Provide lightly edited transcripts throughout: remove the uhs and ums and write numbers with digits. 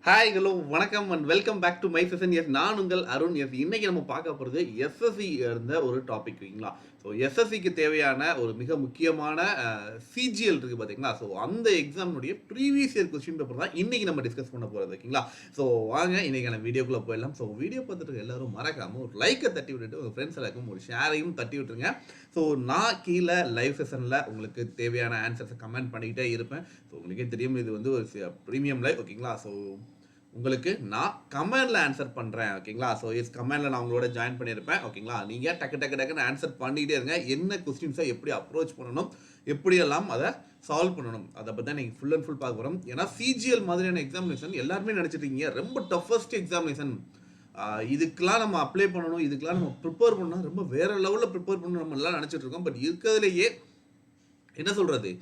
Hi hello வணக்கம் and welcome back to my session. Yes, நான் உங்கள் அருண். எஸ், இன்னைக்கு நம்ம பார்க்க போகிறது எஸ்எஸ்சி இருந்த ஒரு டாபிக் இல்லைங்களா. ஸோ எஸ்எஸ்சிக்கு தேவையான ஒரு மிக முக்கியமான சிஜிஎல் இருக்குது பார்த்தீங்களா. ஸோ அந்த எக்ஸாமுடைய ப்ரீவியஸ் இயர் கொஸ்டின் பேப்பர் தான் இன்னைக்கு நம்ம டிஸ்கஸ் பண்ண போகிறது ஓகேங்களா. ஸோ வாங்க இன்னைக்கான வீடியோக்குள்ளே போயிடலாம். ஸோ வீடியோ பார்த்துட்டு எல்லாரும் மறக்காமல் ஒரு லைக்கை தட்டி விட்டுட்டு உங்கள் ஃப்ரெண்ட்ஸ் எல்லாருக்கும் ஒரு ஷேரையும் தட்டி விட்டுருங்க. ஸோ நான் கீழே லைவ் செஷனில் உங்களுக்கு தேவையான ஆன்சர்ஸை கமெண்ட் பண்ணிக்கிட்டே இருப்பேன். ஸோ உங்களுக்கே தெரியும் இது வந்து ஒரு ப்ரீமியம் லைவ் ஓகேங்களா. ஸோ உங்களுக்கு நான் கமெண்டில் ஆன்சர் பண்ணுறேன் ஓகேங்களா. ஸோ கமெண்டில் நான் உங்களோட ஜாயின் பண்ணியிருப்பேன் ஓகேங்களா. நீங்கள் டக்குன்னு ஆன்சர் பண்ணிக்கிட்டே இருங்க. என்ன கொஸ்டின்ஸை எப்படி அப்ரோச் பண்ணணும், எப்படியெல்லாம் அதை சால்வ் பண்ணணும், அதை பற்றி தான் நீங்கள் ஃபுல் அண்ட் ஃபுல் பார்க்க போகிறோம். ஏன்னா சிஜிஎல் மாதிரியான எக்ஸாமினேஷன் எல்லாருமே நினச்சிட்டு இருக்கீங்க ரொம்ப டஃபஸ்ட் எக்ஸாமினேஷன், இதுக்கெல்லாம் நம்ம அப்ளை பண்ணணும், இதுக்கெல்லாம் நம்ம ப்ரிப்பேர் பண்ணணும், ரொம்ப வேறு லெவலில் ப்ரிப்பேர் பண்ணணும் நம்ம எல்லாம் நினச்சிட்டு இருக்கோம். பட் இருக்கிறதுலையே என்ன சொல்கிறது,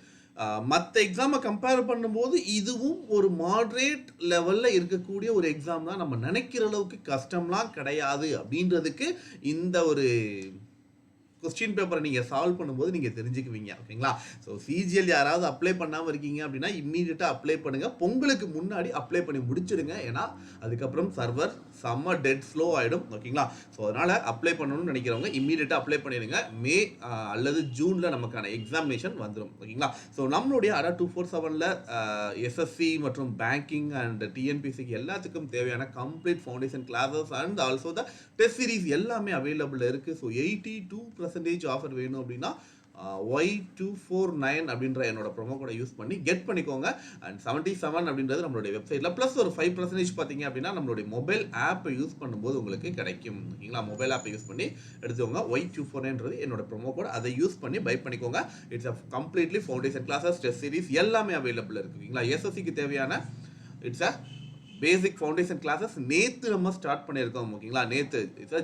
மற்ற எக்ஸாமை கம்பேர் பண்ணும்போது இதுவும் ஒரு மாட்ரேட் லெவலில் இருக்கக்கூடிய ஒரு எக்ஸாம் தான். நம்ம நினைக்கிற அளவுக்கு கஷ்டம்லாம் கிடையாது அப்படின்றதுக்கு இந்த ஒரு கொஸ்டின் பேப்பரை நீங்கள் சால்வ் பண்ணும்போது நீங்கள் தெரிஞ்சுக்குவீங்க ஓகேங்களா. ஸோ சிஜிஎல் யாராவது அப்ளை பண்ணாமல் இருக்கீங்க அப்படின்னா இம்மீடியட்டாக அப்ளை பண்ணுங்கள். பொங்கலுக்கு முன்னாடி அப்ளை பண்ணி முடிச்சிடுங்க. ஏன்னா அதுக்கப்புறம் சர்வர் செம்ம டெட் ஸ்லோ ஆகிடும் ஓகேங்களா. ஸோ அதனால் அப்ளை பண்ணணும்னு நினைக்கிறவங்க இம்மீடியட்டாக அப்ளை பண்ணிடுங்க. மே அல்லது ஜூனில் நமக்கான எக்ஸாமினேஷன் வந்துடும் ஓகேங்களா. ஸோ நம்மளுடைய ADA 247 எஸ்எஸ்சி மற்றும் பேங்கிங் அண்ட் டிஎன்பிசிக்கு எல்லாத்துக்கும் தேவையான complete foundation classes and also the test series எல்லாமே அவைலபிள் இருக்குது. ஸோ 82% ஆஃபர் வேணும் அப்படின்னா Y249 அப்படின்ற என்னோட ப்ரோமோ கோடை யூஸ் பண்ணி கெட் பண்ணிக்கோங்க. அண்ட் 77 அப்படின்றது நம்மளுடைய வெப்சைட்டில் ப்ளஸ் ஒரு 5% பார்த்தீங்க அப்படின்னா நம்மளுடைய மொபைல் ஆப்பை யூஸ் பண்ணும்போது உங்களுக்கு கிடைக்கும் ஓகேங்களா. மொபைல் ஆப்பை யூஸ் பண்ணி எடுத்துக்கோங்க. Y249 என்னோட ப்ரோமோ கோட், அதை யூஸ் பண்ணி பை பண்ணிக்கோங்க. It's a completely foundation classes, test series எல்லாமே அவைலபிள் இருக்குது ஓகேங்களா. எஸ்எஸ்சிக்கு தேவையான it's a basic foundation classes நேற்று நம்ம ஸ்டார்ட் பண்ணியிருக்கோம் ஓகேங்களா. நேற்று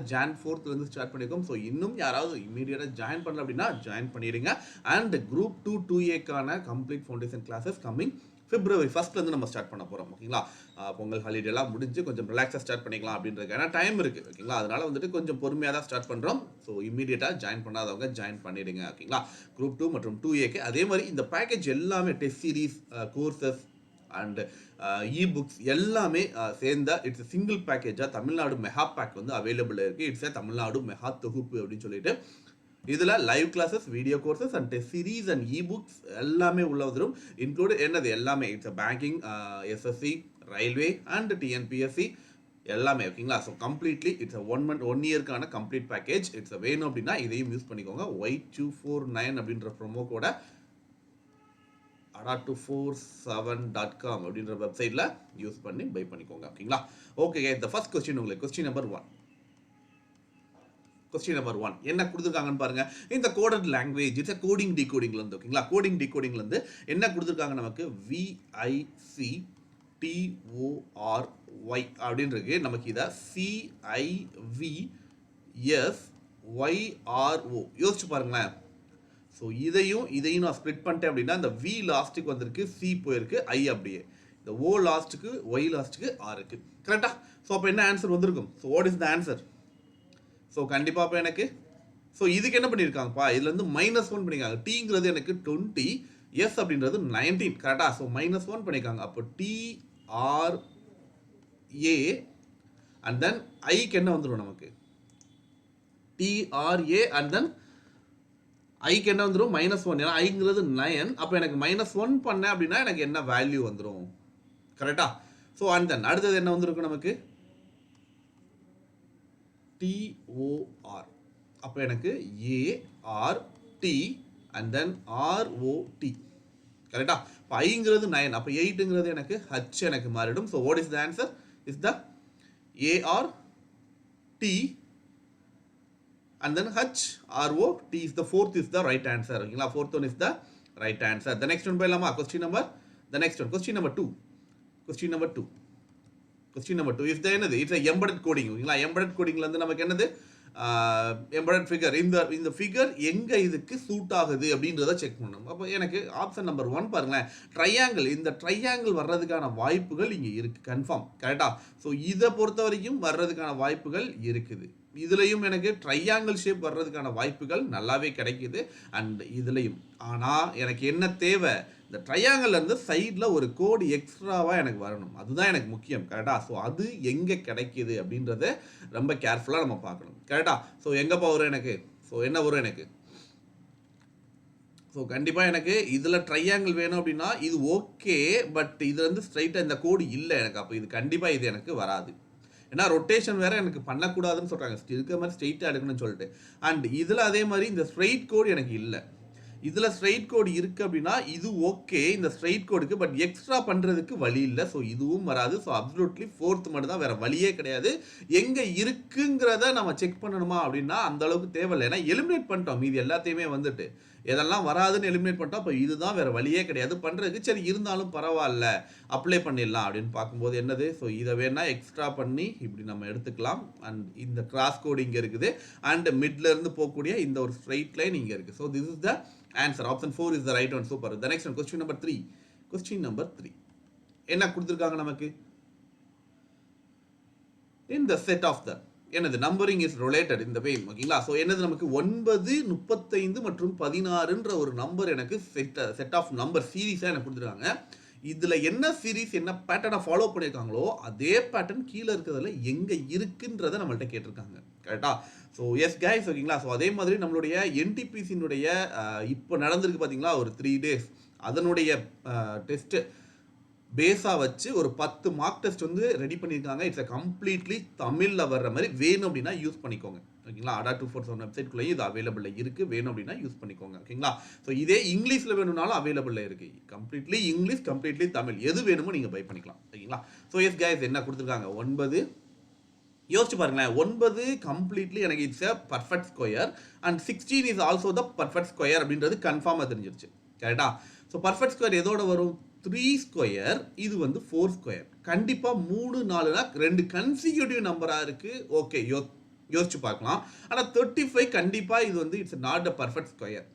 Jan 4th ஸ்டார்ட் பண்ணியிருக்கோம். ஸோ இன்னும் யாராவது இமீடியட்டாக ஜாயின் பண்ணல அப்படின்னா ஜாயின் பண்ணிடுங்க. அண்ட் குரூப் 2 2Aக்கான complete foundation classes coming February 1st நம்ம ஸ்டார்ட் பண்ண போகிறோம் ஓகேங்களா. பொங்கல் ஹாலிடேலாம் முடிஞ்சு கொஞ்சம் ரிலாக்ஸாக ஸ்டார்ட் பண்ணிக்கலாம் அப்படின்றதுக்கான டைம் இருக்குது ஓகேங்களா. அதனால் கொஞ்சம் பொறுமையாக தான் ஸ்டார்ட் பண்ணுறோம். ஸோ இமீடியட்டாக ஜாயின் பண்ணாதவங்க ஜாயின் பண்ணிடுங்க ஓகேங்களா. குரூப் 2 மற்றும் 2Aக்கு அதே மாதிரி இந்த பேக்கேஜ் எல்லாமே test series, courses and ebooks எல்லாமே சேர்ந்த இட்ஸ் சிங்கிள் பேக்கேஜாக தமிழ்நாடு மெகா பேக் அவைலபிள் இருக்குது. இட்ஸ் தமிழ்நாடு மெகா தொகுப்பு அப்படின்னு சொல்லிட்டு இதில் live classes, video courses and test series and ebooks எல்லாமே உள்ள வந்துடும். இன்க்ளூட் என்னது எல்லாமே it's banking, SSC, railway and TNPSC எல்லாமே ஓகேங்களா. ஸோ கம்ப்ளீட்லி இட்ஸ் ஒன் இயர்க்கான கம்ப்ளீட் பேக்கேஜ். இட்ஸ் வேணும் அப்படின்னா இதையும் யூஸ் பண்ணிக்கோங்க. Y249 அப்படின்ற ப்ரோமோ கோட ADA247.com அப்படின்ற வெப்சைட்டில் யூஸ் பண்ணி பை பண்ணிக்கோங்க ஓகேங்களா. ஓகே, இந்த ஃபர்ஸ்ட் கொஸ்டின் உங்களுக்கு கொஸ்டின் நம்பர் 1 என்ன கொடுத்துருக்காங்கன்னு பாருங்க. இந்த கோடட் லாங்குவேஜ் இட்ஸ் கோடிங் டிகோடிங்லேருந்து ஓகேங்களா. கோடிங் டிகோடிங்லேருந்து என்ன கொடுத்துருக்காங்க நமக்கு VICTORY அப்படின்னு இருக்கு. நமக்கு இதை CIVSYRO யோசிச்சு பாருங்களேன். ஸோ இதையும் நான் ஸ்ப்ளிட் பண்ணிட்டேன் அப்படின்னா இந்த V லாஸ்ட்டுக்கு வந்திருக்கு, C போயிருக்கு, I அப்படியே, இந்த O லாஸ்ட்டுக்கு, Y லாஸ்ட்டுக்கு R இருக்கு கரெக்டா. ஸோ அப்போ என்ன ஆன்சர் வந்திருக்கும்? So what is the answer? So கண்டிப்பாக இப்போ எனக்கு இதுக்கு என்ன பண்ணியிருக்காங்கப்பா, இதுலேருந்து -1 பண்ணியிருக்காங்க. Tங்கிறது எனக்கு 20, S அப்படின்றது 19 கரெக்டா. ஸோ -1 பண்ணியிருக்காங்க. அப்போ TRA அண்ட் தென் ஐக்கு என்ன வந்துடும் நமக்கு TRA அண்ட் தென் ஐக்கு என்ன வந்துடும் -1. ஏன்னா ஐங்கிறது 9. அப்போ எனக்கு -1 பண்ணேன் அப்படின்னா எனக்கு என்ன வேல்யூ வந்துடும் கரெக்டா. ஸோ அண்ட் தென் அடுத்தது என்ன வந்திருக்கும் நமக்கு TOR. அப்போ எனக்கு ART அண்ட் தென் ROT கரெக்டா. இப்போ ஐங்கிறது 9, அப்போ 8ங்கிறது எனக்கு H எனக்கு மாறிடும். So what is the answer? Is the ART and then HROT is the fourth is the right answer ஓகேங்களா. fourth one is the right answer. The next one போயிடலாமா? question number 2 is the என்னது it's embedded coding ஓகேங்களா. Embedded கோடிங்ல நமக்கு என்னது embedded figure இந்த figure எங்கே இதுக்கு suit ஆகுது அப்படின்றத செக் பண்ணணும். அப்போ எனக்கு ஆப்ஷன் நம்பர் 1 பாருங்களேன், ட்ரையாங்கிள். இந்த ட்ரையாங்கிள் வர்றதுக்கான வாய்ப்புகள் இங்கே இருக்குது கன்ஃபார்ம், கரெக்டாக. ஸோ இதை பொறுத்த வரைக்கும் வர்றதுக்கான வாய்ப்புகள் இருக்குது. இதுலேயும் எனக்கு ட்ரையாங்கிள் ஷேப் வர்றதுக்கான வாய்ப்புகள் நல்லாவே கிடைக்குது. அண்ட் இதுலேயும் ஆனால் எனக்கு என்ன தேவை, இந்த ட்ரையாங்கிள்லேருந்து சைடில் ஒரு கோடு எக்ஸ்ட்ராவாக எனக்கு வரணும். அதுதான் எனக்கு முக்கியம், கரெக்டாக. ஸோ அது எங்கே கிடைக்கிது அப்படின்றத ரொம்ப கேர்ஃபுல்லாக நம்ம பார்க்கணும், கரெக்டாக. ஸோ எங்கேப்பா வரும் எனக்கு, ஸோ என்ன வரும் எனக்கு, ஸோ கண்டிப்பாக எனக்கு இதில் ட்ரையாங்கிள் வேணும் அப்படின்னா இது ஓகே. பட் இதில் வந்து ஸ்ட்ரைட்டாக இந்த கோடு இல்லை எனக்கு. அப்போ இது கண்டிப்பாக இது எனக்கு வராது. ஏன்னா ரொட்டேஷன் வேறு எனக்கு பண்ணக்கூடாதுன்னு சொல்கிறாங்க, இருக்கிற மாதிரி ஸ்ட்ரெயிட்டாக எடுக்கணும்னு சொல்லிட்டு. அண்ட் இதில் அதே மாதிரி இந்த ஸ்ட்ரெயிட் கோடு எனக்கு இல்லை. இதில் ஸ்ட்ரெயிட் கோடு இருக்குது அப்படின்னா இது ஓகே இந்த ஸ்ட்ரெயிட் கோடுக்கு. பட் எக்ஸ்ட்ரா பண்ணுறதுக்கு வழி இல்லை. ஸோ இதுவும் வராது. ஸோ அப்சல்யூட்லி ஃபோர்த் மட்டும் தான், வேறு வழியே கிடையாது. எங்கே இருக்குங்கிறத நம்ம செக் பண்ணணுமா அப்படின்னா அந்த அளவுக்கு தேவையில்லை. ஏன்னா எலிமினேட் பண்ணிட்டோம் மீதி எல்லாத்தையுமே வந்துட்டு. எதெல்லாம் வராதுன்னு எலிமினேட் பண்ணிட்டோம். அப்போ இதுதான், வேறு வழியே கிடையாது பண்ணுறதுக்கு. சரி இருந்தாலும் பரவாயில்ல அப்ளை பண்ணிடலாம் அப்படின்னு பார்க்கும்போது என்னது, ஸோ இதை வேணால் எக்ஸ்ட்ரா பண்ணி இப்படி நம்ம எடுத்துக்கலாம். அண்ட் இந்த கிராஸ் கோடு இங்கே இருக்குது. அண்ட் மிட்லேருந்து போகக்கூடிய இந்த ஒரு ஸ்ட்ரைட் லைன் இங்கே இருக்குது. So this is the answer. Option 4 is the right one. Super. The next one, question number 3. Question number 3. என்ன கொடுத்திருக்காங்க நமக்கு, in the set of the என்னது நம்பரிங் இஸ் ரிலேட்டட் இந்த வே, ஓகேங்களா. ஸோ என்னது நமக்கு 9, 35 மற்றும் 16ன்ற ஒரு நம்பர் எனக்கு செட் ஆஃப் நம்பர் சீரீஸாக எனக்கு கொடுத்துருக்காங்க. இதில் என்ன சீரீஸ் என்ன பேட்டர்னை ஃபாலோ பண்ணியிருக்காங்களோ அதே பேட்டர்ன் கீழே இருக்கிறதுல எங்கே இருக்குன்றதை நம்மள்ட்ட கேட்டிருக்காங்க, கரெக்டாக. ஸோ எஸ் கைஸ், ஓகேங்களா. ஸோ அதே மாதிரி நம்மளுடைய என்டிபிசியினுடைய இப்போ நடந்திருக்கு பார்த்தீங்களா ஒரு 3 days, அதனுடைய டெஸ்ட்டு பேஸாக வச்சு ஒரு 10 மார்க் டெஸ்ட் வந்து ரெடி பண்ணியிருக்காங்க. இட்ஸ் கம்ப்ளீட்லி தமிழில் வர்ற மாதிரி. வேணும் அப்படின்னா யூஸ் பண்ணிக்கோங்க, ஓகேங்களா. ADA 247 வெப்சைட்குள்ளேயும் இது அவைலபிளில் இருக்குது. வேணும் அப்படின்னா யூஸ் பண்ணிக்கோங்க, ஓகேங்களா. ஸோ இதே இங்கிலீஷில் வேணும்னாலும் அவைலபிளில் இருக்குது. கம்ப்ளீட்லி இங்கிலீஷ், கம்ப்ளீட்லி தமிழ், எது வேணுமோ நீங்கள் பை பண்ணிக்கலாம், ஓகேங்களா. ஸோ எஸ் கைஸ், என்ன கொடுத்துருக்காங்க 9, யோசிச்சு பாருங்களேன். 9 கம்ப்ளீட்லி எனக்கு it's a perfect square and 16 is also the perfect square அப்படின்றது கன்ஃபார்மாக தெரிஞ்சிருச்சு, கரெக்டா. ஸோ பர்ஃபெக்ட் ஸ்கொயர் எதோட வரும், 3 ஸ்கொயர், இது வந்து 4 ஸ்கொயர். கண்டிப்பாக 3, 4னா 2 கன்சிக்யூட்டிவ் நம்பராக இருக்குது. ஓகே, யோசிச்சு பார்க்கலாம். ஆனால் 35 கண்டிப்பாக இது வந்து it's not a perfect square.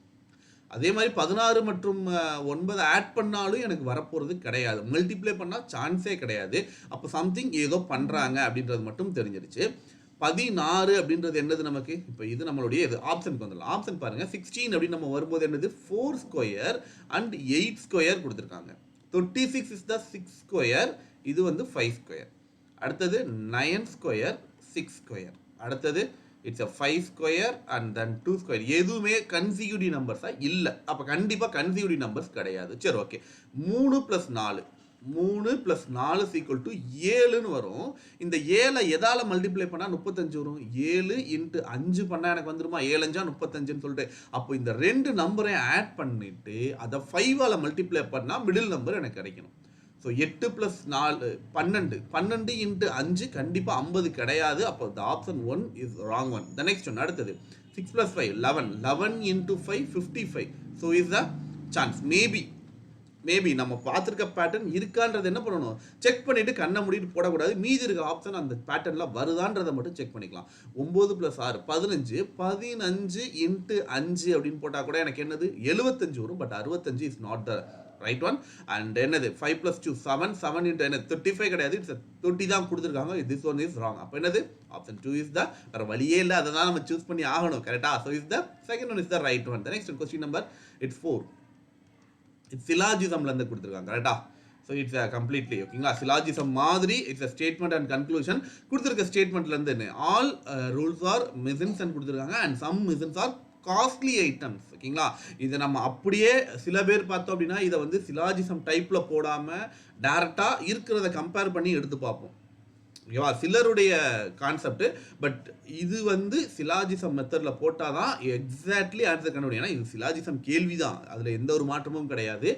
அதே மாதிரி 16 மற்றும் 9 ஆட் பண்ணாலும் எனக்கு வரப்போகிறது கிடையாது. மல்டிப்ளை பண்ணால் சான்ஸே கிடையாது. அப்போ சம்திங் ஏதோ பண்ணுறாங்க அப்படின்றது மட்டும் தெரிஞ்சிருச்சு. 16 அப்படின்றது என்னது நமக்கு, இப்போ இது நம்மளுடைய இது ஆப்ஷனுக்கு வந்துடலாம். ஆப்ஷன் பாருங்கள், 16 அப்படின்னு நம்ம வரும்போது என்னது 4 ஸ்கொயர் அண்ட் 8 ஸ்கொயர் கொடுத்துருக்காங்க. 36 இஸ் த 6 ஸ்கொயர், இது வந்து 5 ஸ்கொயர். அடுத்தது 9 ஸ்கொயர், 6 ஸ்கொயர். அடுத்தது it's a 5 square and then 2 square. எதுவுமே கன்சிக்யூட்டிவ் நம்பர்ஸாக இல்லை. அப்போ கண்டிப்பாக கன்சிக்யூட்டிவ் நம்பர்ஸ் கிடையாது. சரி, ஓகே. 3 + 4 3 + 4 = 7ன்னு வரும். இந்த 7 எதால் மல்டிப்ளை பண்ணால் 35 வரும். 7 × 5 பண்ணால் எனக்கு வந்துருமா, 7 5 35ன்னு சொல்லிட்டு. அப்போ இந்த 2 நம்பரையும் ஆட் பண்ணிவிட்டு அதை 5ஆல் மல்டிப்ளை பண்ணால் மிடில் நம்பர் எனக்கு கிடைக்கணும். ஸோ 8 + 4 12 12 × 5 கண்டிப்பாக 50 கிடையாது. அப்போ the option 1 is wrong one. The next one, அடுத்தது 6 + 5 11 11 × 5 55. So is the chance. Maybe நம்ம பார்த்துருக்க பேட்டர்ன் இருக்கான்றது என்ன பண்ணணும், செக் பண்ணிவிட்டு கண்ணை மூடிட்டு போடக்கூடாது. மீதி இருக்க ஆப்ஷன் அந்த பேட்டர்னில் வருதான்றதை மட்டும் செக் பண்ணிக்கலாம். 9 + 6 15 15 × 5 அப்படின்னு போட்டால் கூட எனக்கு என்னது 75 வரும். But 65 is not the right one. And என்னது 5 + 2 7 7 × என்ன 35 கிடையாது. இட்ஸ் 30 தான் கொடுத்துருக்காங்க. This one is wrong. அப்போ என்னது ஆப்ஷன் 2 இஸ் த, வேறு வழியே இல்லை, அதை தான் நம்ம சூஸ் பண்ணி ஆகணும், கரெக்டாக. So is the second one is the right one. The next question number it's 4. It's சிலாஜிசம்லேருந்து கொடுத்துருக்காங்க, கரெக்டா. ஸோ இட்ஸ் கம்ப்ளீட்லி ஓகேங்களா. சிலாஜிசம் மாதிரி இட்ஸ் ஸ்டேட்மெண்ட் அண்ட் கன்க்ளூஷன். கொடுத்துருக்க ஸ்டேட்மெண்ட்லேருந்து all rules are machines and கொடுத்துருக்காங்க and some machines are costly items, ஓகேங்களா. இதை நம்ம அப்படியே சில பேர் பார்த்தோம் அப்படின்னா இதை வந்து சிலாஜிசம் டைப்பில் போடாமல் டேரெக்டாக இருக்கிறத கம்பேர் பண்ணி எடுத்து பார்ப்போம், ஓகேவா. சிலருடைய கான்செப்ட். பட் இது வந்து சிலாஜிசம் மெத்தடில் போட்டால் தான் எக்ஸாக்ட்லி ஆன்சர் பண்ண முடியும். ஏன்னா இது சிலாஜிசம் கேள்வி தான், அதில் எந்த ஒரு மாற்றமும் கிடையாது.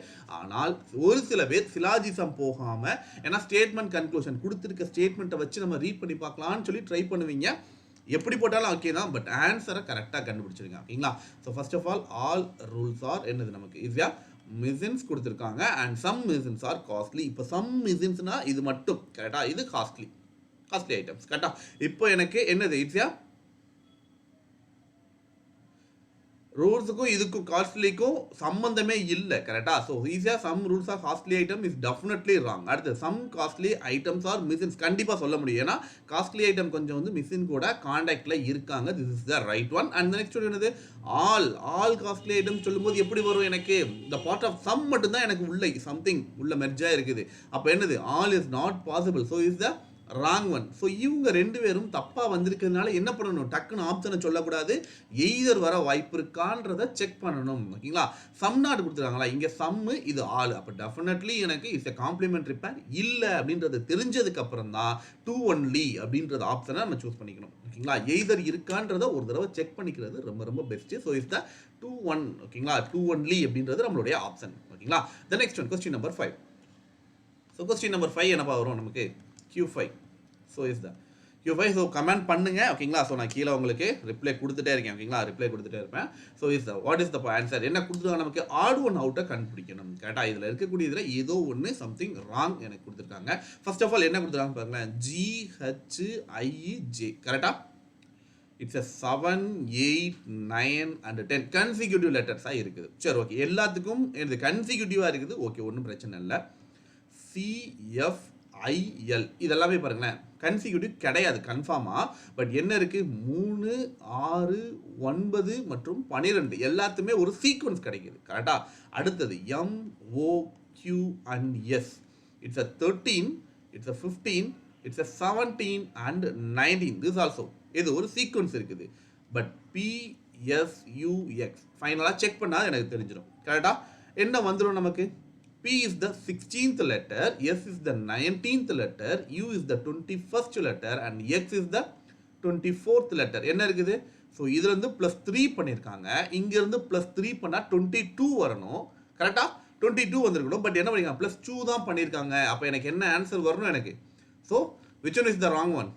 ஆனால் ஒரு சில பேர் சிலாஜிசம் போகாமல், ஏன்னா ஸ்டேட்மெண்ட் கன்க்ளூஷன் கொடுத்துருக்க ஸ்டேட்மெண்ட்டை வச்சு நம்ம ரீட் பண்ணி பார்க்கலான்னு சொல்லி ட்ரை பண்ணுவீங்க. எப்படி போட்டாலும் ஓகே தான், பட் ஆன்சரை கரெக்டாக கண்டுபிடிச்சிருங்க, ஓகேங்களா. So first of all rules are என்னது நமக்கு ஈஸியாக மிஷின்ஸ் கொடுத்துருக்காங்க and some machines are costly. இப்போ சம் மிஷின்ஸ்னால் இது மட்டும் கரெக்டாக, இது காஸ்ட்லி ஐட்டம்ஸ், கரெக்டாக. இப்போ எனக்கு என்னது இட்ஸ் ரூல்ஸுக்கும் இதுக்கும் காஸ்ட்லிக்கும் சம்மந்தமே இல்லை கரெக்டா. ஸோ ஈஸியாக some rules of costly item is definitely wrong. அடுத்து some costly items are machines கண்டிப்பாக சொல்ல முடியும். ஏன்னா காஸ்ட்லி ஐட்டம் கொஞ்சம் வந்து மிஷின் கூட கான்டாக்டில் இருக்காங்க. This is the right one. And next என்னது ஆல் காஸ்ட்லி ஐட்டம் சொல்லும்போது எப்படி வரும் எனக்கு இந்த பார்ட் ஆஃப் சம் மட்டும்தான் எனக்கு உள்ள சம்திங் உள்ள மெர்ஜாக இருக்குது. அப்போ என்னது all is not possible. So is the wrong one. So இவங்க ரெண்டு பேரும் தப்பாக வந்திருக்கிறதுனால என்ன பண்ணணும், டக்குன்னு ஆப்ஷனை சொல்லக்கூடாது, எய்தர் வர வாய்ப்பு இருக்கான்றதை செக் பண்ணணும். ஓகேங்களா. சம் நாட் கொடுத்துருக்காங்களா, இங்கே சம்மு இது ஆள், அப்போ டெஃபினெட்லி எனக்கு இட்ஸ் எ காம்ப்ளிமெண்ட்ரி பேர் இல்லை அப்படின்றது தெரிஞ்சதுக்கு அப்புறம் தான் டூ ஒன்லி அப்படின்றது ஆப்ஷனை நம்ம சூஸ் பண்ணிக்கணும். ஓகேங்களா. எய்தர் இருக்கான்றதை ஒரு தடவை செக் பண்ணிக்கிறது ரொம்ப ரொம்ப பெஸ்ட்டு. ஸோ இஸ் த 2-1. ஓகேங்களா. 2 ஒன்லி அப்படின்றது நம்மளுடைய ஆப்ஷன். ஓகேங்களா. The next one question number 5. So question number 5 என்னப்பா வரும் நமக்கு, Q5. So is the Q5. So comment பண்ணுங்க. ஓகேங்களா. ஸோ நான் கீழே உங்களுக்கு ரிப்ளை கொடுத்துட்டே இருக்கேன். ஓகேங்களா. ரிப்ளை கொடுத்துட்டே இருப்பேன். So is the what is the answer என்ன கொடுத்துருக்காங்க நமக்கு, ஆட் ஒன் அவுட்டை கண்டுபிடிக்கணும். கரெக்டாக இதில் இருக்கக்கூடிய இதில் ஏதோ ஒன்று சம்திங் ராங் எனக்கு கொடுத்துருக்காங்க. ஃபர்ஸ்ட் ஆஃப் ஆல் என்ன கொடுத்துருக்காங்க பாருங்களேன், GHIJ கரெக்டாக. இட்ஸ் 7, 8, 9 and 10 கன்சிக்யூட்டிவ் லெட்டர்ஸாக இருக்குது. சரி ஓகே, எல்லாத்துக்கும் இது கன்சிக்யூட்டிவாக இருக்குது. ஓகே, ஒன்றும் பிரச்சனை இல்லை. CFIL இதெல்லாமே பாருங்களேன் கன்சிக்யூட்டிவ் கிடையாது கன்ஃபார்மாக. பட் என்ன இருக்குது, 3, 6, 9 மற்றும் 12 எல்லாத்துமே ஒரு சீக்வன்ஸ் கிடைக்குது. கரெக்டாக. அடுத்தது MOQ and S. It's 13, it's 15, it's 17 and 19. This also இது ஒரு சீக்வன்ஸ் இருக்குது. பட் PSUX ஃபைனலாக செக் பண்ணால் எனக்கு தெரிஞ்சிடும். கரெக்டாக என்ன வந்துடும் நமக்கு, P is the 16th letter, S is the 19th letter, U is the 21st letter and X is the 24th letter. என்ன இருக்குது, ஸோ இதுலேருந்து +3 பண்ணியிருக்காங்க, இங்கேருந்து +3 பண்ணால் 22 வரணும். கரெக்டாக 22 வந்திருக்கணும். பட் என்ன பண்ணியிருக்காங்க, +2 தான் பண்ணியிருக்காங்க. அப்போ எனக்கு என்ன ஆன்சர் வரணும் எனக்கு. So which one is the wrong one?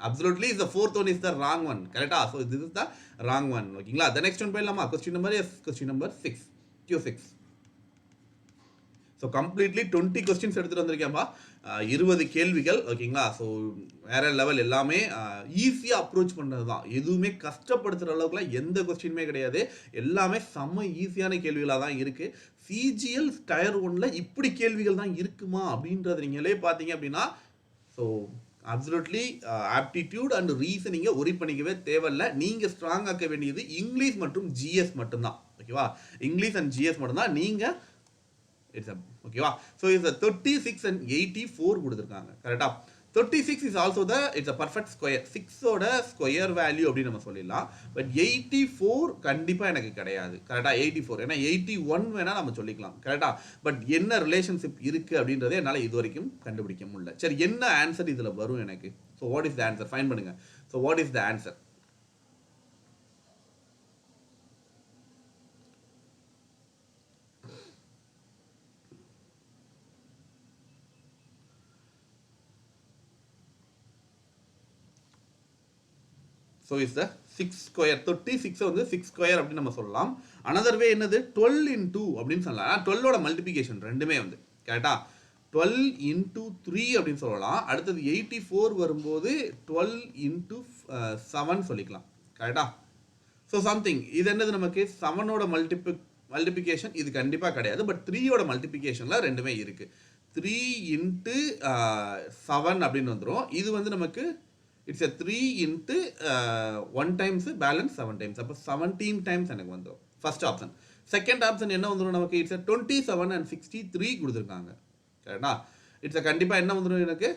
Absolutely is the fourth one is the wrong one. கரெக்டாக. So this is the wrong one. ஓகேங்களா. The next one போயிடலாமா, question number yes, question number 6, Q6. So completely 20 questions எடுத்துகிட்டு வந்திருக்கேன்ப்பா. 20 கேள்விகள். ஓகேங்களா. So வேறு level, எல்லாமே ஈஸியாக அப்ரோச் பண்ணுறது தான். எதுவுமே கஷ்டப்படுத்துகிற அளவுக்குலாம் எந்த கொஸ்டினுமே கிடையாது. எல்லாமே செம்ம ஈஸியான கேள்விகளாக தான் இருக்குது. CGL டயர் 1ல் இப்படி கேள்விகள் தான் இருக்குமா அப்படின்றது நீங்களே பார்த்தீங்க அப்படின்னா, ஸோ அப்சல்யூட்லி ஆப்டிடியூட் அண்ட் ரீசனிங்கை ஒரி பண்ணிக்கவே தேவையில்லை. நீங்கள் ஸ்ட்ராங் ஆக்க வேண்டியது இங்கிலீஷ் மற்றும் GS மட்டும்தான். ஓகேவா. இங்கிலீஷ் அண்ட் GS மட்டும்தான் நீங்கள் இட்ஸ் ஓகேவா. ஸோ இட்ஸ் 36 and 84 கொடுத்துருக்காங்க. கரெக்டாக. 36 is also the it's a perfect square, 6ஓட ஸ்கொயர் வேல்யூ அப்படின்னு நம்ம சொல்லிடலாம். பட் 84 கண்டிப்பாக எனக்கு கிடையாது. கரெக்டாக 84, ஏன்னா 81 வேணால் நம்ம சொல்லிக்கலாம். கரெக்டாக. பட் என்ன ரிலேஷன்ஷிப் இருக்குது அப்படின்றத என்னால் இது வரைக்கும் கண்டுபிடிக்க முடியல. சரி, என்ன ஆன்சர் இதில் வரும் எனக்கு. So what is the answer, find பண்ணுங்கள். So what is the answer. So is the 6 square. 36 வந்து 6 ஸ்கொயர் அப்படின்னு நம்ம சொல்லலாம். அனதர் வே என்னது, 12 into அப்படின்னு சொல்லலாம். 12ஓட மல்டிபிகேஷன் ரெண்டுமே வந்து கரெக்டாக 12 into 3 அப்படின்னு சொல்லலாம். அடுத்தது 84 வரும்போது 12 into 7 சொல்லிக்கலாம். கரெக்டாக. ஸோ சம்திங் இது என்னது நமக்கு 7ஓட மல்டிபிகேஷன் இது கண்டிப்பாக கிடையாது. பட் 3ஓட மல்டிபிகேஷனில் ரெண்டுமே இருக்குது. 3 into 7 அப்படின்னு வந்துடும். இது வந்து நமக்கு it's 3 into 1 times balance 7 times. அப்போ 17 times எனக்கு வந்துடும் ஃபர்ஸ்ட் ஆப்ஷன். செகண்ட் ஆப்ஷன் என்ன வந்துடும் நமக்கு, இட்ஸ் 27 and 63 கொடுத்துருக்காங்க. கரெக்டா. இட்ஸ் கண்டிப்பாக என்ன வந்துடும் எனக்கு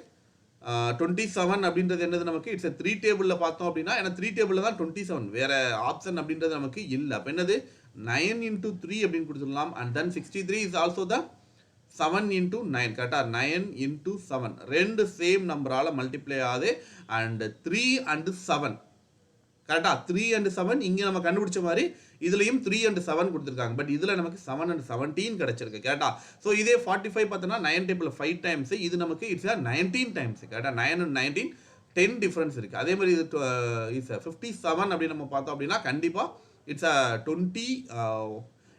27 அப்படின்றது என்னது நமக்கு இட்ஸ் 3 டேபிளில் பார்த்தோம் அப்படின்னா, ஏன்னா 3 டேபிளில் தான் 27, வேறு ஆப்ஷன் அப்படின்றது நமக்கு இல்லை. அப்போ என்னது 9 into 3 அப்படின்னு கொடுத்துடலாம். And then 63 is also the 7 into 9. கரெக்டாக. 9 into 7 ரெண்டு சேம் நம்பரால் மல்டிப்ளை ஆகுது. அண்ட் 3 and 7 கரெக்டாக. 3 and 7 இங்கே நம்ம கண்டுபிடிச்ச மாதிரி இதுலேயும் 3 and 7 கொடுத்துருக்காங்க. பட் இதில் நமக்கு 7 and 17 கிடச்சிருக்கு. கரெக்டாக. ஸோ இதே 45 பார்த்தோன்னா 9 டேபிள் 5 times, இது நமக்கு இட்ஸ் 19 times. கரெக்டாக. 9 and 19 10 டிஃப்ரென்ஸ் இருக்குது. அதே மாதிரி இது இட்ஸ் 57 அப்படின்னு நம்ம பார்த்தோம் அப்படின்னா கண்டிப்பாக இட்ஸ் 20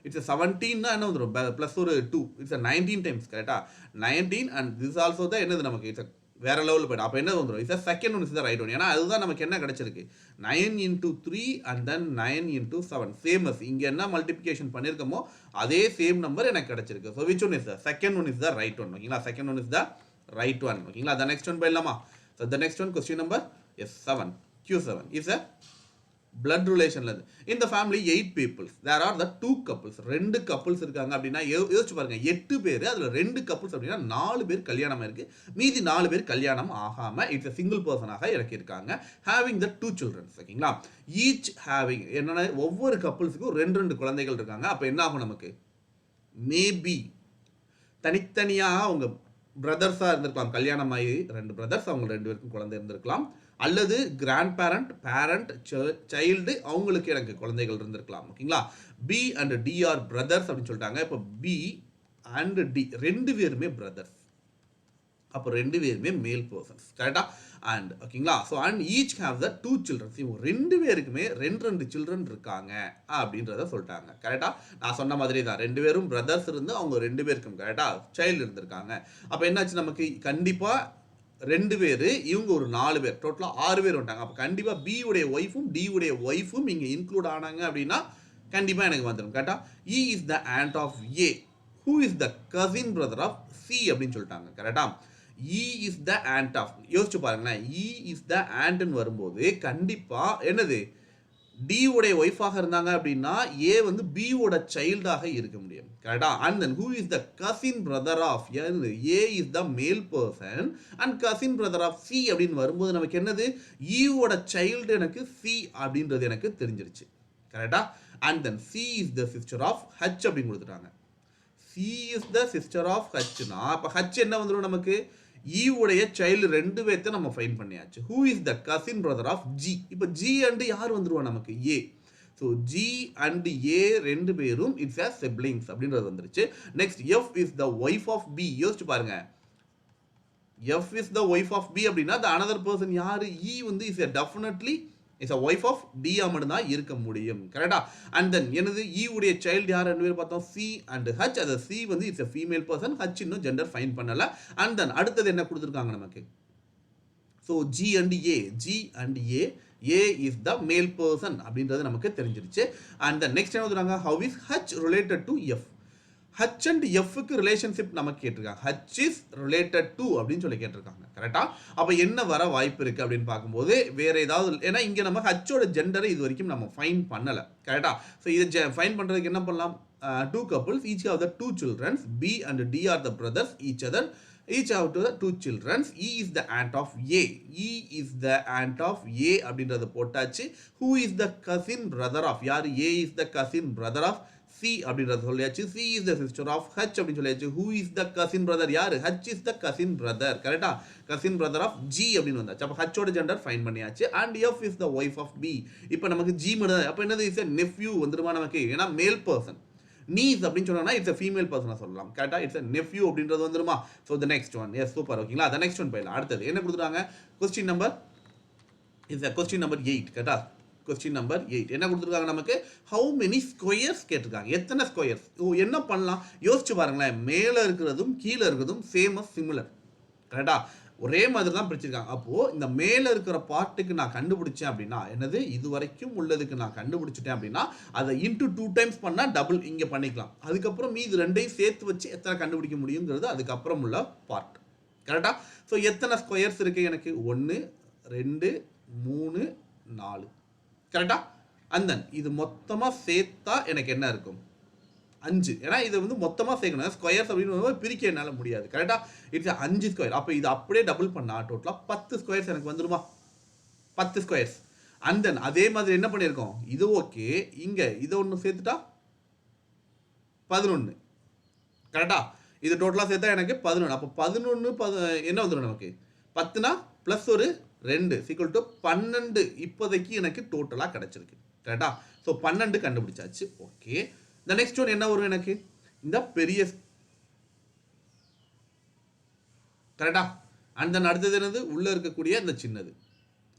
இட்ஸ் 17 தான் என்ன வந்துடும் ப்ளஸ் ஒரு 2, இட்ஸ் 19 times. கரெக்டாக. 19 அண்ட் திஸ் ஆல்சோ தான் என்னது நமக்கு இட்ஸ் வேற லெவலில் போய்டும். அப்போ என்ன வந்துடும், is second one is the right one. ஏன்னா அதுதான் நமக்கு என்ன கிடைச்சிருக்கு, 9 into 3 and then 9 into 7 sames. இங்கே என்ன மல்டிப்ளிகேஷன் பண்ணியிருக்கோமோ அதே சேம் நம்பர் எனக்கு கிடைச்சிருக்கு. So which one is the second one is the right one. ஓகேங்களா, second one is the right one. ஓகேங்களா, த நெக்ஸ்ட் ஒன் போயிடலாமா. So the next one question number is 7 Q7 is a blood ரிலேஷன்ல இருந்து. இந்த family 8 peoples, there are the 2 couples. 2 couples இருக்காங்க அப்படின்னா யோசிச்சு பாருங்க, 8 பேர், அதுல 2 கப்புள்ஸ் அப்படின்னா 4 பேர் கல்யாணம் இருக்கு, மீதி 4 பேர் கல்யாணம் ஆகாம இட்ஸ் சிங்கிள் பர்சனாக இறக்கியிருக்காங்க. Having the 2 childrens. ஓகேங்களா, ஈச் ஹேவிங் என்னன்னா ஒவ்வொரு கப்புள்ஸுக்கும் 2 குழந்தைகள் இருக்காங்க. அப்ப என்ன ஆகும் நமக்கு, மேபி தனித்தனியாக அவங்க பிரதர்ஸாக இருந்திருக்கலாம், கல்யாணம் ஆகி 2 பிரதர்ஸ், அவங்க 2 பேருக்கும் குழந்தை இருந்திருக்கலாம். அல்லது கிராண்ட் பேரண்ட், பேரண்ட், சைல்டு, அவங்களுக்கு எனக்கு குழந்தைகள் இருந்திருக்கலாம். ஓகேங்களா, B and D are brothers அப்படின்னு சொல்லிட்டாங்க. இப்போ பி அண்ட் டி 2 பேருமே பிரதர்ஸ், அப்போ 2 பேருமே மேல் பர்சன்ஸ். கரெக்டா, அண்ட் ஓகேங்களா. So and each have the 2 childrens. இவங்க 2 பேருக்குமே 2 சில்ட்ரன் இருக்காங்க அப்படின்றத சொல்லிட்டாங்க. கரெக்டா, நான் சொன்ன மாதிரி தான் 2 பேரும் பிரதர்ஸ் இருந்து அவங்க 2 பேருக்கும் கரெக்டா சைல்டு இருந்திருக்காங்க. அப்போ என்னாச்சு, நமக்கு கண்டிப்பாக 2 பேர், இவங்க ஒரு 4 பேர், டோட்டலாக 6 பேர் வந்துட்டாங்க. அப்போ கண்டிப்பாக பி உடைய ஒய்ஃபும் டி உடைய ஒய்ஃபும் இங்கே இன்க்ளூட் ஆனாங்க அப்படின்னா கண்டிப்பாக எனக்கு வந்துடும். கரெக்டா, E is the aunt of A, who is the cousin brother of C அப்படின்னு சொல்லிட்டாங்க. கரெக்டா, E is the aunt of, யோசிச்சு பாருங்களேன், இ இஸ் த ஆண்ட்னு வரும்போது கண்டிப்பாக என்னது, டி உடைய ஒய்ஃபாக இருந்தாங்க அப்படின்னா ஏ வந்து பி ஓட சைல்டாக இருக்க முடியும். கரெக்டா, and then who is the cousin brother of A is the male person and cousin brother of C அப்படின்னு வரும்போது நமக்கு என்னது, ஈவோட சைல்டு எனக்கு சி அப்படின்றது எனக்கு தெரிஞ்சிருச்சு. கரெக்டா, and then C is the sister of H அப்படின்னு கொடுத்துட்டாங்க. C is the sister of ஹச்னா அப்போ ஹச் என்ன வந்துடும் நமக்கு, ஈ உடைய சைல்டு 2 பேர்த்த நம்ம ஃபைன் பண்ணியாச்சு. Who is the cousin brother of G. இப்போ ஜி அண்ட் யார் வந்துருவா நமக்கு, A. So G and A 2 பேரும் இட்ஸ் அ சிப்ளிங்ஸ் அப்படின்றது வந்துருச்சு. Next F is the wife of B. யோசிச்சு பாருங்க, F is the wife of B அப்படின்னா த அனதர் பர்சன் யாரு, இ வந்து is definitely is a wife of D மட்டும் தான் இருக்க முடியும். கரெக்டா, அண்ட் தென் என்னது, இ உடைய சைல்டு யார் 2 பேர் பார்த்தோம், சி அண்ட் ஹச். அது சி வந்து it's a female person, H இன்னும் ஜெண்டர் ஃபைன் பண்ணல. அண்ட் தென் அடுத்தது என்ன கொடுத்துருக்காங்க நமக்கு, so G and A, G and A is the male person அப்படின்றது நமக்கு தெரிஞ்சிருச்சு. அண்ட் தென் நெக்ஸ்ட் என்ன சொல்றாங்க, how is H related to F. H and எஃப்க்கு ரிலேஷன்ஷிப் நமக்கு கேட்டிருக்காங்க, ஹச் இஸ் ரிலேட்டட் டு அப்படின்னு சொல்லி கேட்டிருக்காங்க. கரெக்டா, அப்போ என்ன வர வாய்ப்பு இருக்கு அப்படின்னு பார்க்கும்போது வேற ஏதாவது, ஏன்னா இங்க நம்ம ஹச்சோட ஜெண்டரை இது வரைக்கும் நம்ம ஃபைன் பண்ணல. கரெக்டா, ஸோ இதை ஃபைன் பண்றதுக்கு என்ன பண்ணலாம், 2 couples, each have the 2 children, B and D are the brothers each other, each have the 2 children. E is the aunt of A, E is the aunt of A அப்படின்றத போட்டாச்சு. Who is the cousin brother of, யார், A is the cousin brother of C அப்படின்றத சொல்லியாச்சு. C is the sister of H அப்படின்னு சொல்லியாச்சு. Who is the cousin brother, யாரு, H is the cousin brother. கரெக்டா, cousin brother of G அப்படின்னு வந்தாச்சு. அப்போ H ஓட ஜெண்டர் ஃபைன் பண்ணியாச்சு. and F is the wife of B. இப்போ நமக்கு G மட்டும், அப்போ என்னது, இஸ் a nephew வந்துருமா நமக்கு, ஏன்னா மேல் பர்சன். நீஸ் அப்படின்னு சொன்னா இட்ஸ் a ஃபீமேல் பர்சனை சொல்லலாம். கரெக்டா, இட்ஸ் a nephew அப்படின்றது வந்துருமா. So the next one, yes super. ஓகேங்களா, த நெக்ஸ்ட் ஒன் போயிடலாம். அடுத்தது என்ன கொடுத்துருக்காங்க, question number is question number 8. கரெக்டா, கொஸ்டின் நம்பர் 8 என்ன கொடுத்துருக்காங்க நமக்கு, ஹவு மெனி ஸ்கொயர்ஸ் கேட்டிருக்காங்க. எத்தனை ஸ்கொயர்ஸ், என்ன பண்ணலாம் யோசிச்சு பாருங்களேன், மேலே இருக்கிறதும் கீழே இருக்கிறதும் சேமஸ் சிமிலர். கரெக்டா, ஒரே மாதிரி தான் பிரிச்சிருக்காங்க. அப்போ இந்த மேலே இருக்கிற பார்ட்டுக்கு நான் கண்டுபிடிச்சேன் அப்படின்னா என்னது, இது வரைக்கும் உள்ளதுக்கு நான் கண்டுபிடிச்சிட்டேன் அப்படின்னா அதை இன்டூ 2 டைம்ஸ் பண்ணால் டபுள் இங்கே பண்ணிக்கலாம். அதுக்கப்புறம் மீது 2ஐயும் சேர்த்து வச்சு எத்தனை கண்டுபிடிக்க முடியுங்கிறது அதுக்கப்புறம் உள்ள பார்ட். கரெக்டா, ஸோ எத்தனை ஸ்கொயர்ஸ் இருக்கு எனக்கு, 1 2 3 4. கரெக்டா, அண்ட் தென் இது மொத்தமாக சேர்த்தா எனக்கு என்ன இருக்கும், 5. ஏன்னா இது வந்து மொத்தமாக சேர்க்கணும், ஸ்கொயர்ஸ் அப்படின்னு பிரிக்க என்னால் முடியாது. கரெக்டா, இட்ஸ் 5 ஸ்கொயர். அப்போ இது அப்படியே டபுள் பண்ணா டோட்டலாக 10 ஸ்கொயர்ஸ் எனக்கு வந்துருமா, 10 ஸ்கொயர்ஸ். அண்ட் தென் அதே மாதிரி என்ன பண்ணியிருக்கோம், இது ஓகே, இங்கே இதை ஒன்று சேர்த்துட்டா 11. கரெக்டா, இது டோட்டலாக சேர்த்தா எனக்கு 11. அப்போ 11 என்ன வந்துடும் நமக்கு, 10னா ப்ளஸ் ஒரு 2 ஈக்குவல் டு 12 இப்போதைக்கு எனக்கு டோட்டலாக கிடச்சிருக்கு. கரெக்டா, ஸோ 12 கண்டுபிடிச்சாச்சு. ஓகே, இந்த நெக்ஸ்ட் ஒன் என்ன வரும் எனக்கு, இந்த பெரிய. கரெக்டா, அண்ட் தென் அடுத்தது என்னது, உள்ளே இருக்கக்கூடிய இந்த சின்னது.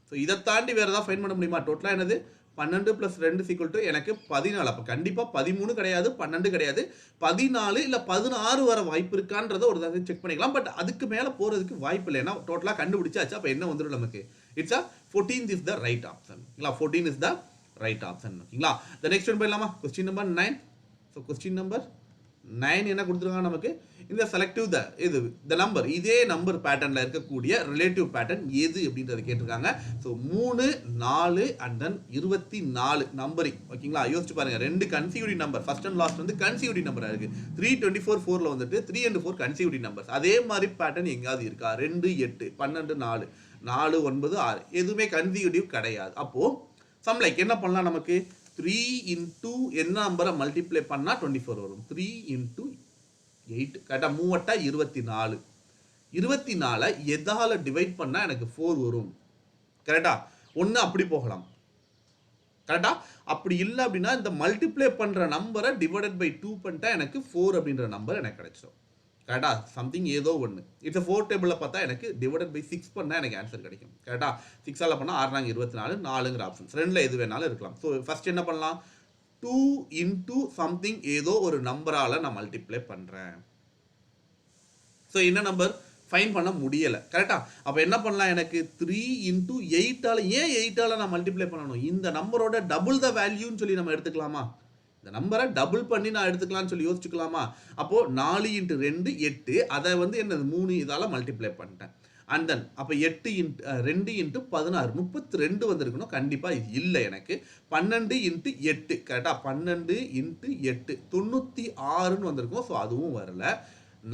ஸோ இதை தாண்டி வேறு ஏதாவது ஃபைன் பண்ண முடியுமா, டோட்டலாக என்னது 12 + 2 எனக்கு 14. அப்போ கண்டிப்பாக 13 கிடையாது, 12 கிடையாது, 14 இல்லை 16 வர வாய்ப்பு இருக்கான்றத ஒரு தடவை செக் பண்ணிக்கலாம். பட் அதுக்கு மேலே போகிறதுக்கு வாய்ப்பு இல்லை. ஏன்னா டோட்டலாக கண்டுபிடிச்சாச்சு. அப்போ என்ன வந்துடும் நமக்கு? It's 14 is the right option. ஓகேங்களா? 14 இஸ் த ரைட் ஆப்ஷன். ஓகேங்களா? த நெக்ஸ்ட் ஒன் போயிடலாமா? Question number 9. So question number 9 என்ன கொடுத்துருக்காங்க நமக்கு? இந்த செலக்டிவ் த நம்பர், இதே நம்பர் பேட்டர்னில் இருக்கக்கூடிய ரிலேட்டிவ் பேட்டர்ன் எது அப்படின்றத கேட்டிருக்காங்க. So 3, 4 and then 24 numbering. ஓகேங்களா? யோசிச்சு பாருங்க, 2 consecutive number, first and last வந்து கன்சிக்யூட்டிவ் நம்பராக இருக்கு. 3, 24, 4ல வந்துட்டு 3 and 4 கன்சிக்யூட்டிவ் நம்பர்ஸ். அதே மாதிரி பேட்டர்ன் எங்காவது இருக்கா? 2, 8, 12, 4, 4, 9, 6 எதுவுமே கன்சிக்யூட்டிவ் கிடையாது. அப்போ சம் லைக் என்ன பண்ணலாம்? நமக்கு 3 into என்ன நம்பரை மல்டிப்ளை பண்ணா 24 வரும்? 3 into 8 கரெக்டா? 3 24. 24 எதால டிவைட் பண்ணா எனக்கு 4 வரும்? கரெக்டா? ஒன்று அப்படி போகலாம். கரெக்டா? அப்படி இல்லை அப்படின்னா இந்த மல்டிப்ளை பண்ற நம்பரை டிவைடட் பை 2 பண்ணிட்டா எனக்கு 4 அப்படின்ற நம்பர் எனக்கு கிடைச்சிடும். கரெக்டா? சம்திங் ஏதோ ஒன்று. இட்ஸ் 4 டேபிளில் பார்த்தா எனக்கு டிவைடட் பை 6 பண்ணால் எனக்கு ஆன்சர் கிடைக்கும். கரெக்டா? 6ஆல் பண்ணால் 6 நாங்க 24, 4ங்கிற ஆப்ஷன்ஸ் ரெண்டில் எது வேணாலும் இருக்கலாம். ஸோ ஃபர்ஸ்ட் என்ன பண்ணலாம்? 2 into சம்திங் ஏதோ ஒரு நம்பரால் நான் மல்டிப்ளை பண்ணுறேன். ஸோ என்ன நம்பர் ஃபைன் பண்ண முடியலை. கரெக்டா? அப்போ என்ன பண்ணலாம்? எனக்கு 3 into 8ஆல், ஏன் 8ஆல் நான் மல்டிப்ளை பண்ணணும்? இந்த நம்பரோட டபுள் த வேல்யூன்னு சொல்லி நம்ம எடுத்துக்கலாமா? இந்த நம்பரை டபுள் பண்ணி நான் எடுத்துக்கலாம்னு சொல்லி யோசிச்சுக்கலாமா? அப்போ 4 into 2 8, அதை வந்து என்னது 3 இதால் மல்டிப்ளை பண்ணிட்டேன். அண்ட் தென் அப்போ 8 2 into 16 32 வந்திருக்கணும். கண்டிப்பாக இது இல்லை எனக்கு. 12 into 8 கரெக்டாக? 12 into 8 96ன்னு வந்திருக்கும். ஸோ அதுவும் வரல.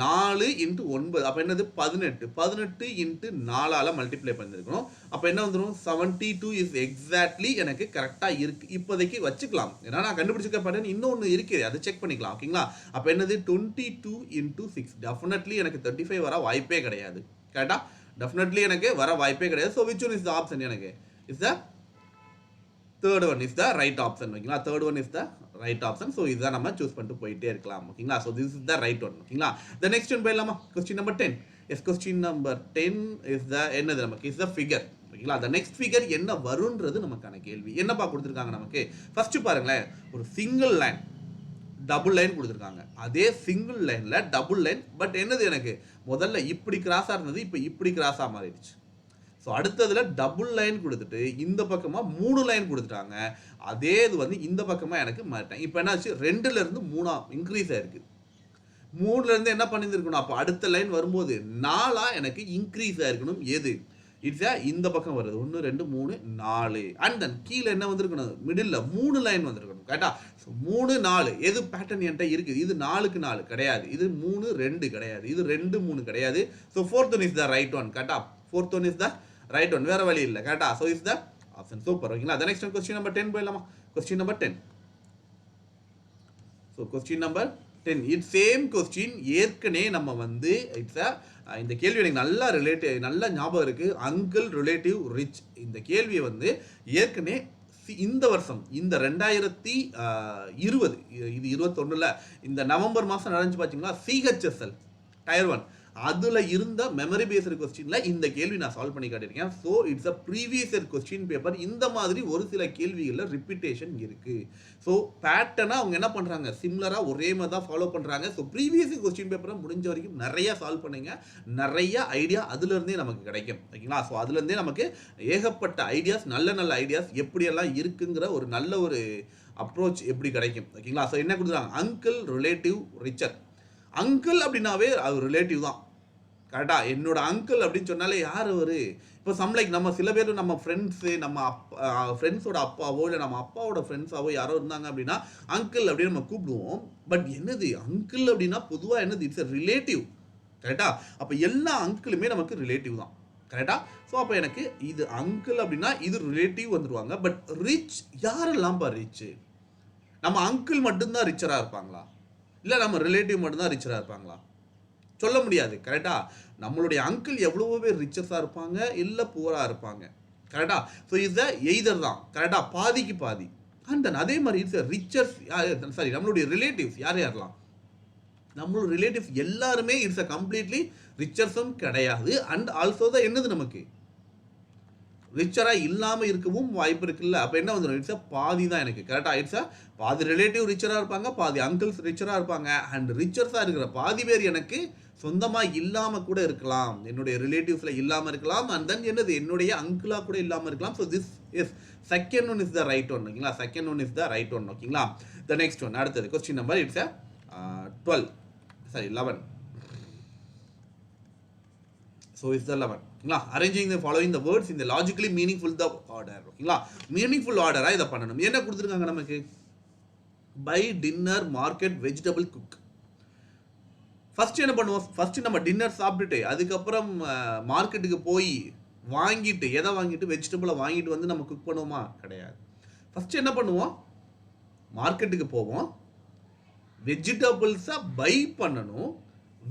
4 into 9 அப்போ என்னது 18. 18 into 4ஆல் மல்டிப்ளை பண்ணிருக்கணும். அப்போ என்ன வந்துடும்? 72 இஸ் எக்ஸாக்ட்லி எனக்கு கரெக்டாக இருக்கு. இப்போதைக்கு வச்சுக்கலாம். ஏன்னா நான் கண்டுபிடிச்சிருக்க பேட்டர்ன் இன்னொன்று இருக்குது, அதை செக் பண்ணிக்கலாம். ஓகேங்களா? அப்போ என்னது 22 into 6 டெஃபினெட்லி எனக்கு 35 வர வாய்ப்பே கிடையாது. கரெக்டா? டெஃபினெட்லி எனக்கு வர வாய்ப்பே கிடையாது. So which one is the option? எனக்கு is the third one is the right option. ஓகேங்களா? Third one is the right option. So இதுதான் நம்ம சூஸ் பண்ணிட்டு போயிட்டே இருக்கலாம். ஓகேங்களா? So this is the right one. ஓகேங்களா? த நெக்ஸ்ட் ஒன் போயிடலாமா? Question number 10. Yes, question number 10 is the என்னது நமக்கு? Is the figure. ஓகேங்களா? த நெக்ஸ்ட் ஃபிகர் என்ன வரும்ன்றது நமக்கான கேள்வி. என்னப்பா கொடுத்துருக்காங்க நமக்கு? ஃபர்ஸ்ட் பாருங்களேன், ஒரு சிங்கிள் லைன் டபுள் லைன் கொடுத்துருக்காங்க. அதே சிங்கிள் லைன்ல டபுள் லைன், பட் என்னது எனக்கு முதல்ல இப்படி கிராஸாக இருந்தது, இப்போ இப்படி கிராஸாக மாறிடுச்சு. ஸோ அடுத்ததுல டபுள் லைன் கொடுத்துட்டு இந்த பக்கமாக 3 லைன் கொடுத்துட்டாங்க. அதே இது வந்து இந்த பக்கமாக எனக்கு மாறிட்டேன். இப்போ என்னாச்சு? 2ல இருந்து 3 இன்க்ரீஸ் ஆயிருக்கு. 3ல இருந்து என்ன பண்ணியிருக்கணும்? அப்போ அடுத்த லைன் வரும்போது 4 எனக்கு இன்க்ரீஸ் ஆயிருக்கணும். எது? இட்ஸ் இந்த பக்கம் வருது. 1 2 3 4. அண்ட் தென் கீழே என்ன வந்திருக்கணும்? மிடில் 3 லைன் வந்திருக்கணும். கரெக்டா? ஸோ 3 4 எது பேட்டர்ன் என்கிட்ட இருக்குது? இது 4க்கு 4 கிடையாது, இது 3 2 கிடையாது, இது 2 3 கிடையாது. So fourth one is the right one. கரெக்டா? Fourth one is the right one. வேற வழி இல்லை. கரெக்டா? So is the option. Super. ஓகேங்களா? த நெக்ஸ்ட் கொஸ்டின் நம்பர் 10 போயிடலாமா? Question number 10. So question number 10 இது சேம் கொஸ்டின். ஏற்கனவே நம்ம வந்து இந்த கேள்வி எனக்கு நல்லா ஞாபகம் இருக்கு. அங்கிள் ரிலேட்டிவ் ரிச், இந்த கேள்வியை வந்து ஏற்கனவே இந்த வருஷம், இந்த 2020, இது 21ல் இந்த நவம்பர் மாதம் நடந்துச்சு பார்த்தீங்களா? CHSL Tier 1 அதில் இருந்த மெமரி பேஸ்டு கொஸ்டினில் இந்த கேள்வி நான் சால்வ் பண்ணி காட்டியிருக்கேன். So it's a previous year question paper. இந்த மாதிரி ஒரு சில கேள்விகளில் ரிப்பீட்டேஷன் இருக்குது. ஸோ பேட்டர்னாக அவங்க என்ன பண்ணுறாங்க? சிம்லராக ஒரே மாதிரி தான் ஃபாலோ பண்ணுறாங்க. ஸோ ப்ரீவியஸ் இயர் கொஸ்டின் பேப்பரை முடிஞ்ச வரைக்கும் நிறையா சால்வ் பண்ணுங்க. நிறைய ஐடியா அதுலேருந்தே நமக்கு கிடைக்கும். ஓகேங்களா? ஸோ அதுலேருந்தே நமக்கு ஏகப்பட்ட ஐடியாஸ், நல்ல நல்ல ஐடியாஸ் எப்படியெல்லாம் இருக்குங்கிற ஒரு நல்ல ஒரு அப்ரோச் எப்படி கிடைக்கும். ஓகேங்களா? ஸோ என்ன கொடுக்குறாங்க? Uncle relative richer. அங்கிள் அப்படின்னாவே அது ரிலேட்டிவ் தான். கரெக்டா? என்னோட அங்கிள் அப்படின்னு சொன்னாலே யார் அவர்? இப்போ லைக் நம்ம சில பேர் நம்ம ஃப்ரெண்ட்ஸு, நம்ம ஃப்ரெண்ட்ஸோட அப்பாவோ இல்லை நம்ம அப்பாவோட ஃப்ரெண்ட்ஸாவோ யாரோ இருந்தாங்க அப்படின்னா அங்கிள் அப்படின்னு நம்ம கூப்பிடுவோம். பட் என்னது அங்கிள் அப்படின்னா பொதுவாக என்னது? It's a relative. கரெக்டா? அப்போ எல்லா அங்கிளுமே நமக்கு ரிலேட்டிவ் தான். கரெக்டா? ஸோ அப்போ எனக்கு இது அங்கிள் அப்படின்னா இது ரிலேட்டிவ் வந்துடுவாங்க. பட் ரிச் யாரெல்லாம்ப்பா ரிச்சு? நம்ம அங்கிள் மட்டும்தான் ரிச்சராக இருப்பாங்களா? இல்லை நம்ம ரிலேட்டிவ் மட்டும்தான் ரிச்சராக இருப்பாங்களா? சொல்ல முடியாது. கரெக்டா? நம்மளுடைய அங்கிள் எவ்வளவோ பேர் ரிச்சர்ஸாக இருப்பாங்க, இல்லை புவராக இருப்பாங்க. கரெக்டா? ஸோ இஸ் எய்தர் தான். கரெக்டா? பாதிக்கு பாதி. அண்ட் தென் அதே மாதிரி இட்ஸ் ரிச்சர்ஸ் சாரி நம்மளுடைய ரிலேட்டிவ்ஸ் யாரெல்லாம்? நம்மளோட ரிலேட்டிவ்ஸ் எல்லாருமே இட்ஸ் கம்ப்ளீட்லி ரிச்சர்ஸும் கிடையாது. அண்ட் ஆல்சோ தான் என்னது நமக்கு ரிச்சராக இல்லாமல் இருக்கவும் வாய்ப்பு இருக்குல்ல. அப்போ என்ன வந்துடும், இட்ஸ் பாதி தான் எனக்கு கரெக்டாக. இட்ஸ் பாதி ரிலேட்டிவ் ரிச்சராக இருப்பாங்க, பாதி அங்கிள்ஸ் ரிச்சராக இருப்பாங்க. அண்ட் ரிச்சர்ஸாக இருக்கிற பாதி பேர் எனக்கு சொந்தமாக இல்லாமல் கூட இருக்கலாம், என்னுடைய ரிலேட்டிவ்ஸில் இல்லாமல் இருக்கலாம். அண்ட் தென் என்னது, என்னுடைய அங்கிளாக கூட இல்லாமல் இருக்கலாம். So this is second one is the right one. ஓகேங்களா, second one is the right one. ஓகேங்களா, த நெக்ஸ்ட் ஒன், அடுத்தது question number it's 12 sorry 11. So is the 11. ஓகேங்களா, arranging the following the words in the logically meaningful the order. ஓகேங்களா, meaningful ஆர்டராக இதை பண்ணணும். என்ன கொடுத்துருக்காங்க நமக்கு, buy dinner market vegetable cook. First என்ன பண்ணுவோம், ஃபர்ஸ்ட் நம்ம டின்னர் சாப்பிட்டுட்டு அதுக்கப்புறம் மார்க்கெட்டுக்கு போய் வாங்கிட்டு, எதை வாங்கிட்டு, வெஜிடபிளை வாங்கிட்டு வந்து நம்ம குக் பண்ணுவோமா, கிடையாது. ஃபர்ஸ்ட் என்ன பண்ணுவோம், மார்க்கெட்டுக்கு போவோம், வெஜிடபிள்ஸை பை பண்ணணும்,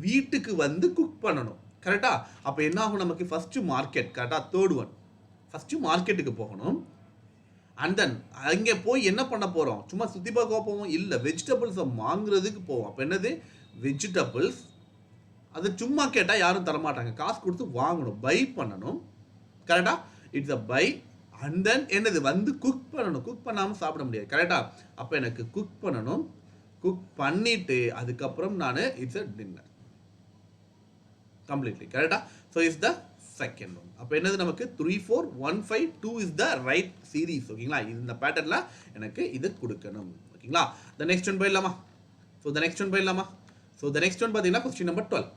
வீட்டுக்கு வந்து குக் பண்ணணும். கரெக்டா, அப்போ என்ன ஆகும் நமக்கு, ஃபர்ஸ்ட் மார்க்கெட். கரெக்டா, தேர்ட் ஒன், ஃபர்ஸ்ட் மார்க்கெட்டுக்கு போகணும். அண்ட் தென் அங்கே போய் என்ன பண்ண போகிறோம், சும்மா சுற்றி பார்க்க போவோம் இல்லை, வெஜிடபிள்ஸை வாங்குறதுக்கு போவோம். அப்போ என்னது, வெஜிடபிள்ஸ். அது சும்மா கேட்டால் யாரும் தரமாட்டாங்க, காசு கொடுத்து வாங்கணும், பை பண்ணணும். கரெக்டா, it's a buy. And then என்னது, வந்து குக் பண்ணணும், குக் பண்ணாமல் சாப்பிட முடியாது. கரெக்டா, அப்போ எனக்கு குக் பண்ணணும், குக் பண்ணிட்டு அதுக்கப்புறம் நான் இட்ஸ் அ டின்னர் கம்ப்ளீட்லி. கரெக்டா, so is the second one. அப்போ என்னது நமக்கு 3 4 1 5 2 இஸ் த ரைட் சீரீஸ். ஓகேங்களா, இந்த பேட்டர்னில் எனக்கு இது கொடுக்கணும். ஓகேங்களா, த நெக்ஸ்ட் ஒன் போயிடலாமா. ஸோ த நெக்ஸ்ட் ஒன் போயிடலாமா. ஸோ த நெக்ஸ்ட் ஒன் பார்த்தீங்கன்னா question number 12.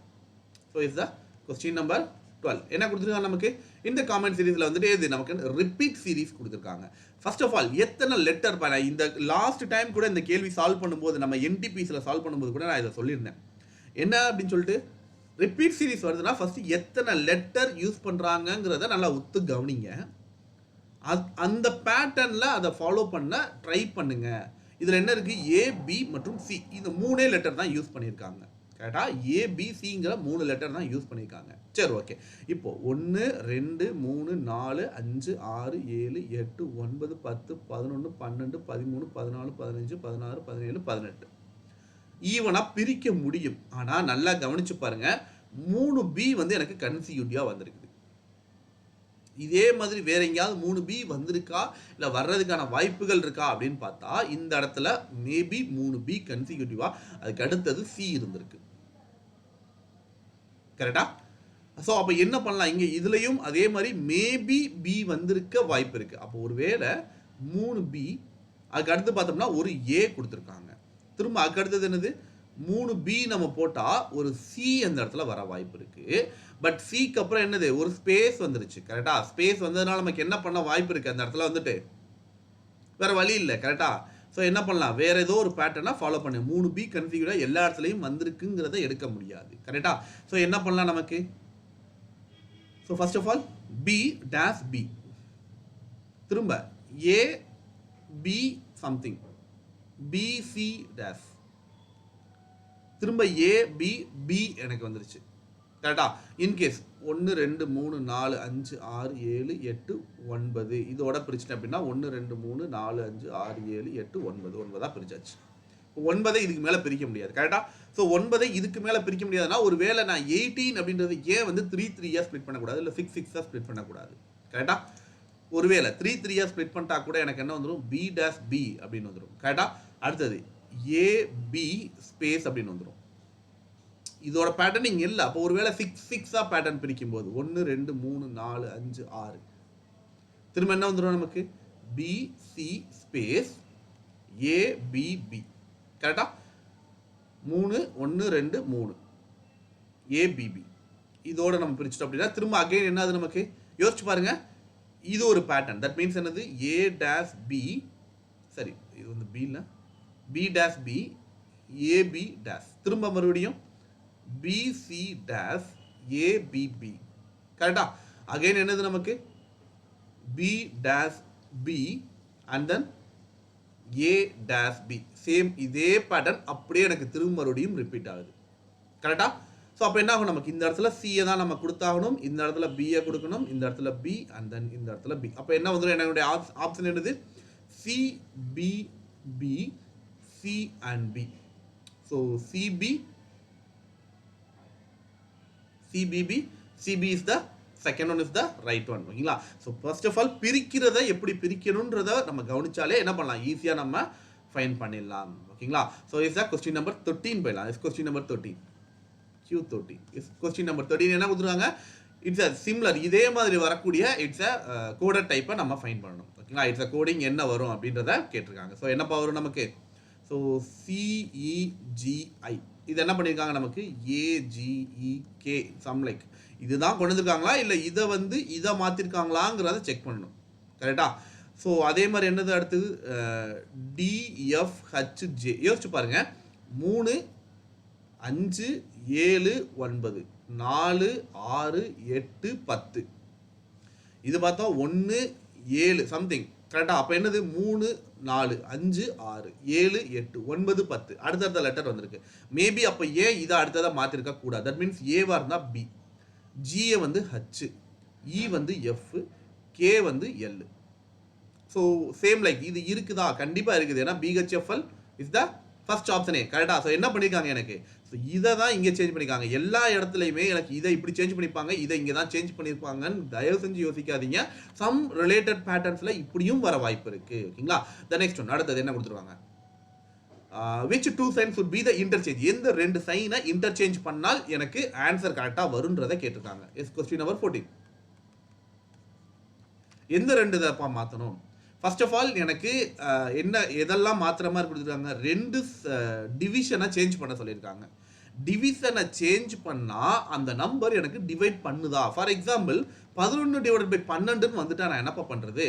So is the question number 12. என்ன கொடுத்துருக்காங்க நமக்கு, இந்த காமெண்ட் சீரீஸில் வந்துட்டு இது நமக்கு ரிப்பீட் சீரீஸ் கொடுத்துருக்காங்க. ஃபர்ஸ்ட் ஆஃப் ஆல் எத்தனை லெட்டர் பண்ண, இந்த லாஸ்ட் டைம் கூட இந்த கேள்வி சால்வ் பண்ணும்போது, நம்ம என்டிபிஸில் சால்வ் பண்ணும்போது கூட நான் இதை சொல்லியிருந்தேன். என்ன அப்படின்னு சொல்லிட்டு, ரிப்பீட் சீரீஸ் வருதுன்னா ஃபர்ஸ்ட் எத்தனை லெட்டர் யூஸ் பண்ணுறாங்கங்கிறத நல்லா ஒத்து கவனிங்க. அந்த பேட்டர்னில் அதை ஃபாலோ பண்ண ட்ரை பண்ணுங்க. இதில் என்ன இருக்குது, ஏ பி மற்றும் சி, இந்த 3 லெட்டர் தான் யூஸ் பண்ணியிருக்காங்க. கரெக்டாக, ஏபிசிங்கிற 3 லெட்டர் தான் யூஸ் பண்ணியிருக்காங்க. சரி, ஓகே. இப்போ 1 2 3 4 5 6 7 8 9 10 11 12 13 14 15 16 17 18 ஈவனாக பிரிக்க முடியும். ஆனால் நல்லா கவனிச்சு பாருங்க, 3B வந்து எனக்கு கன்சிக்யூட்டிவாக வந்திருக்குது. இதே மாதிரி வேற எங்கேயாவது 3B வந்திருக்கா, இல்லை வர்றதுக்கான வாய்ப்புகள் இருக்கா அப்படின்னு பார்த்தா, இந்த இடத்துல மேபி 3B கன்சிக்யூட்டிவா, அதுக்கு அடுத்தது C இருந்திருக்கு. கரெக்டா, ஸோ அப்போ என்ன பண்ணலாம், இங்கே இதுலையும் அதே மாதிரி மேபி B வந்திருக்க வாய்ப்பு இருக்கு. அப்போ ஒருவேளை 3B, அதுக்கு அடுத்து பார்த்தோம்னா ஒரு A கொடுத்துருக்காங்க. திரும்ப அதுக்கு அடுத்தது என்னது, 3B நம்ம போட்டால் ஒரு C அந்த இடத்துல வர வாய்ப்பு இருக்குது. பட் சிக்கு அப்புறம் என்னது, ஒரு ஸ்பேஸ் வந்துருச்சு. கரெக்டாக, ஸ்பேஸ் வந்ததுனால நமக்கு என்ன பண்ண வாய்ப்பு இருக்குது, அந்த இடத்துல வந்துட்டு வேறு வழி இல்லை. கரெக்டாக, ஸோ என்ன பண்ணலாம், வேறு ஏதோ ஒரு பேட்டர்னாக ஃபாலோ பண்ணு. 3B கன்ஃபிகராக எல்லா இடத்துலையும் வந்திருக்குங்கிறத எடுக்க முடியாது. கரெக்டாக, ஸோ என்ன பண்ணலாம் நமக்கு, so first of all B dash B, திரும்ப A B something BC dash, திரும்ப A B B எனக்கு வந்துருச்சு. கரெக்டா, இன்கேஸ் 1 2 3 4 5 6 7 8 9 இதோட பிரிச்சிட்டேன் அப்படின்னா 1 2 3 4 5 6 7 8 9 9 பிரிச்சாச்சு. 9 இதுக்கு மேலே பிரிக்க முடியாது. கரெக்டா, ஸோ 9 இதுக்கு மேலே பிரிக்க முடியாதுன்னா ஒரு வேளை நான் 18 அப்படின்றது ஏன் வந்து 3 3 ஸ்ப்ளிட் பண்ணக்கூடாது, இல்லை 6 6 ஸ்ப்ளிட் பண்ணக்கூடாது. கரெக்டா, ஒருவேளை 3 3 ஸ்ப்ளிட் பண்ணிட்டா கூட எனக்கு என்ன வந்துடும், B டேஷ் B அப்படின்னு வந்துடும். கரெக்டா, அடுத்தது AB ஸ்பேஸ் அப்படின்னு வந்துடும். இதோட பேட்டர்ன் இங்கே இல்லை. அப்போ ஒருவேளை 6 6 பேட்டர்ன் பிரிக்கும் போது 1 2 3 4 5 6 திரும்ப என்ன வந்துடும் நமக்கு, BC ஸ்பேஸ் ABB. கரெக்டா, 3 1 2 3 ABB இதோட நம்ம பிரிச்சிட்டோம் அப்படின்னா திரும்ப அகைன் என்னது நமக்கு, யோசிச்சு பாருங்க, இது ஒரு பேட்டர்ன். தட் மீன்ஸ் என்னது, A டேஷ் B, சரி இது வந்து B இல்லை, B dash B AB dash, திரும்ப மறுபடியும் BC டேஷ் ABB. கரெக்டா, அகைன் என்னது நமக்கு, B dash B and then A dash B. Same இதே பேட்டர்ன் அப்படியே எனக்கு திரும்ப மறுபடியும் ரிப்பீட் ஆகுது. கரெக்டா, ஸோ அப்போ என்ன ஆகும், நமக்கு இந்த இடத்துல சியை தான் நம்ம கொடுத்தாகணும், இந்த இடத்துல பியை கொடுக்கணும், இந்த இடத்துல B அண்ட் தென் இந்த இடத்துல B. அப்போ என்ன வந்துடும், என்னுடைய ஆப்ஷன் என்னது, CBB C and B. So CBB CB is the second one is the right one. ஓகேங்களா? ஸோ ஃபர்ஸ்ட் ஆஃப் ஆல் பிரிக்கிறத எப்படி பிரிக்கணுன்றத நம்ம கவனிச்சாலே என்ன பண்ணலாம், ஈஸியாக நம்ம ஃபைன் பண்ணிடலாம். ஓகேங்களா? So is the question number 13 போயிடலாம். Is question number 13 Q13 is question number 13 என்ன கொடுத்துருக்காங்க, இட்ஸ் அ சிம்லர், இதே மாதிரி வரக்கூடிய இட்ஸ் அ கோடட் டைப்பை நம்ம ஃபைன் பண்ணணும். ஓகேங்களா? இட்ஸ் அ கோடிங் என்ன வரும் அப்படின்றத கேட்டிருக்காங்க. ஸோ என்னப்பா வரும் நமக்கு, ஸோ CEGI இது என்ன பண்ணியிருக்காங்க நமக்கு, AGEK சம் லைக் இதுதான் கொண்டு வந்திருக்காங்களா இல்லை இதை வந்து இதை மாற்றிருக்காங்களாங்கிறத செக் பண்ணணும். கரெக்டா? ஸோ அதே மாதிரி என்னது அடுத்தது, DFHJ யோசிச்சு பாருங்க, 3 5 7 9 4 6 8 10 இது பார்த்தா 1 7 சம்திங். கரெக்டாக? அப்போ என்னது 3 4 5 6 7 8 9 10 அடுத்தடுத்த லெட்டர் வந்திருக்கு. மேபி அப்போ ஏ இதை அடுத்ததாக மாற்றிருக்க கூடாது. தட் மீன்ஸ் ஏவாக இருந்தால் பி, ஜியை வந்து ஹச், இ வந்து எஃப், கே வந்து எல். ஸோ சேம் லைக் இது இருக்குதா, கண்டிப்பாக இருக்குது. ஏன்னா BHFL இஸ் த ஃபர்ஸ்ட் ஆப்ஷனே. கரெக்டாக? ஸோ என்ன பண்ணியிருக்காங்க எனக்கு, ஸோ இதை தான் இங்கே சேஞ்ச் பண்ணியிருக்காங்க. எல்லா இடத்துலையுமே எனக்கு இதை இப்படி சேஞ்ச் பண்ணியிருப்பாங்க, இதை இங்கே தான் சேஞ்ச் பண்ணியிருப்பாங்கன்னு தயவு செஞ்சு யோசிக்காதீங்க. சம் ரிலேட்டட் பேட்டர்ன்ஸில் இப்படியும் வர வாய்ப்பு இருக்குது. ஓகேங்களா? த நெக்ஸ்ட் ஒன் அடுத்தது என்ன கொடுத்துருவாங்க, which two signs would be the interchange, எந்த ரெண்டு சைனை இன்டர்சேஞ்ச் பண்ணால் எனக்கு ஆன்சர் கரெக்டாக வருன்றதை கேட்டிருக்காங்க. எஸ் கொஸ்டின் நம்பர் 14 எந்த ரெண்டு தப்பா மாற்றணும். ஃபர்ஸ்ட் ஆஃப் ஆல் எனக்கு என்ன எதெல்லாம் மாத்திர மாதிரி கொடுத்துருக்காங்க, ரெண்டு டிவிஷனை சேஞ்ச் பண்ண சொல்லியிருக்காங்க. டிவிஷனை சேஞ்ச் பண்ணால் அந்த நம்பர் எனக்கு டிவைட் பண்ணுதா. ஃபார் எக்ஸாம்பிள் 11 டிவைட் பை 12ன்னு வந்துட்டா நான் என்னப்பா பண்ணுறது,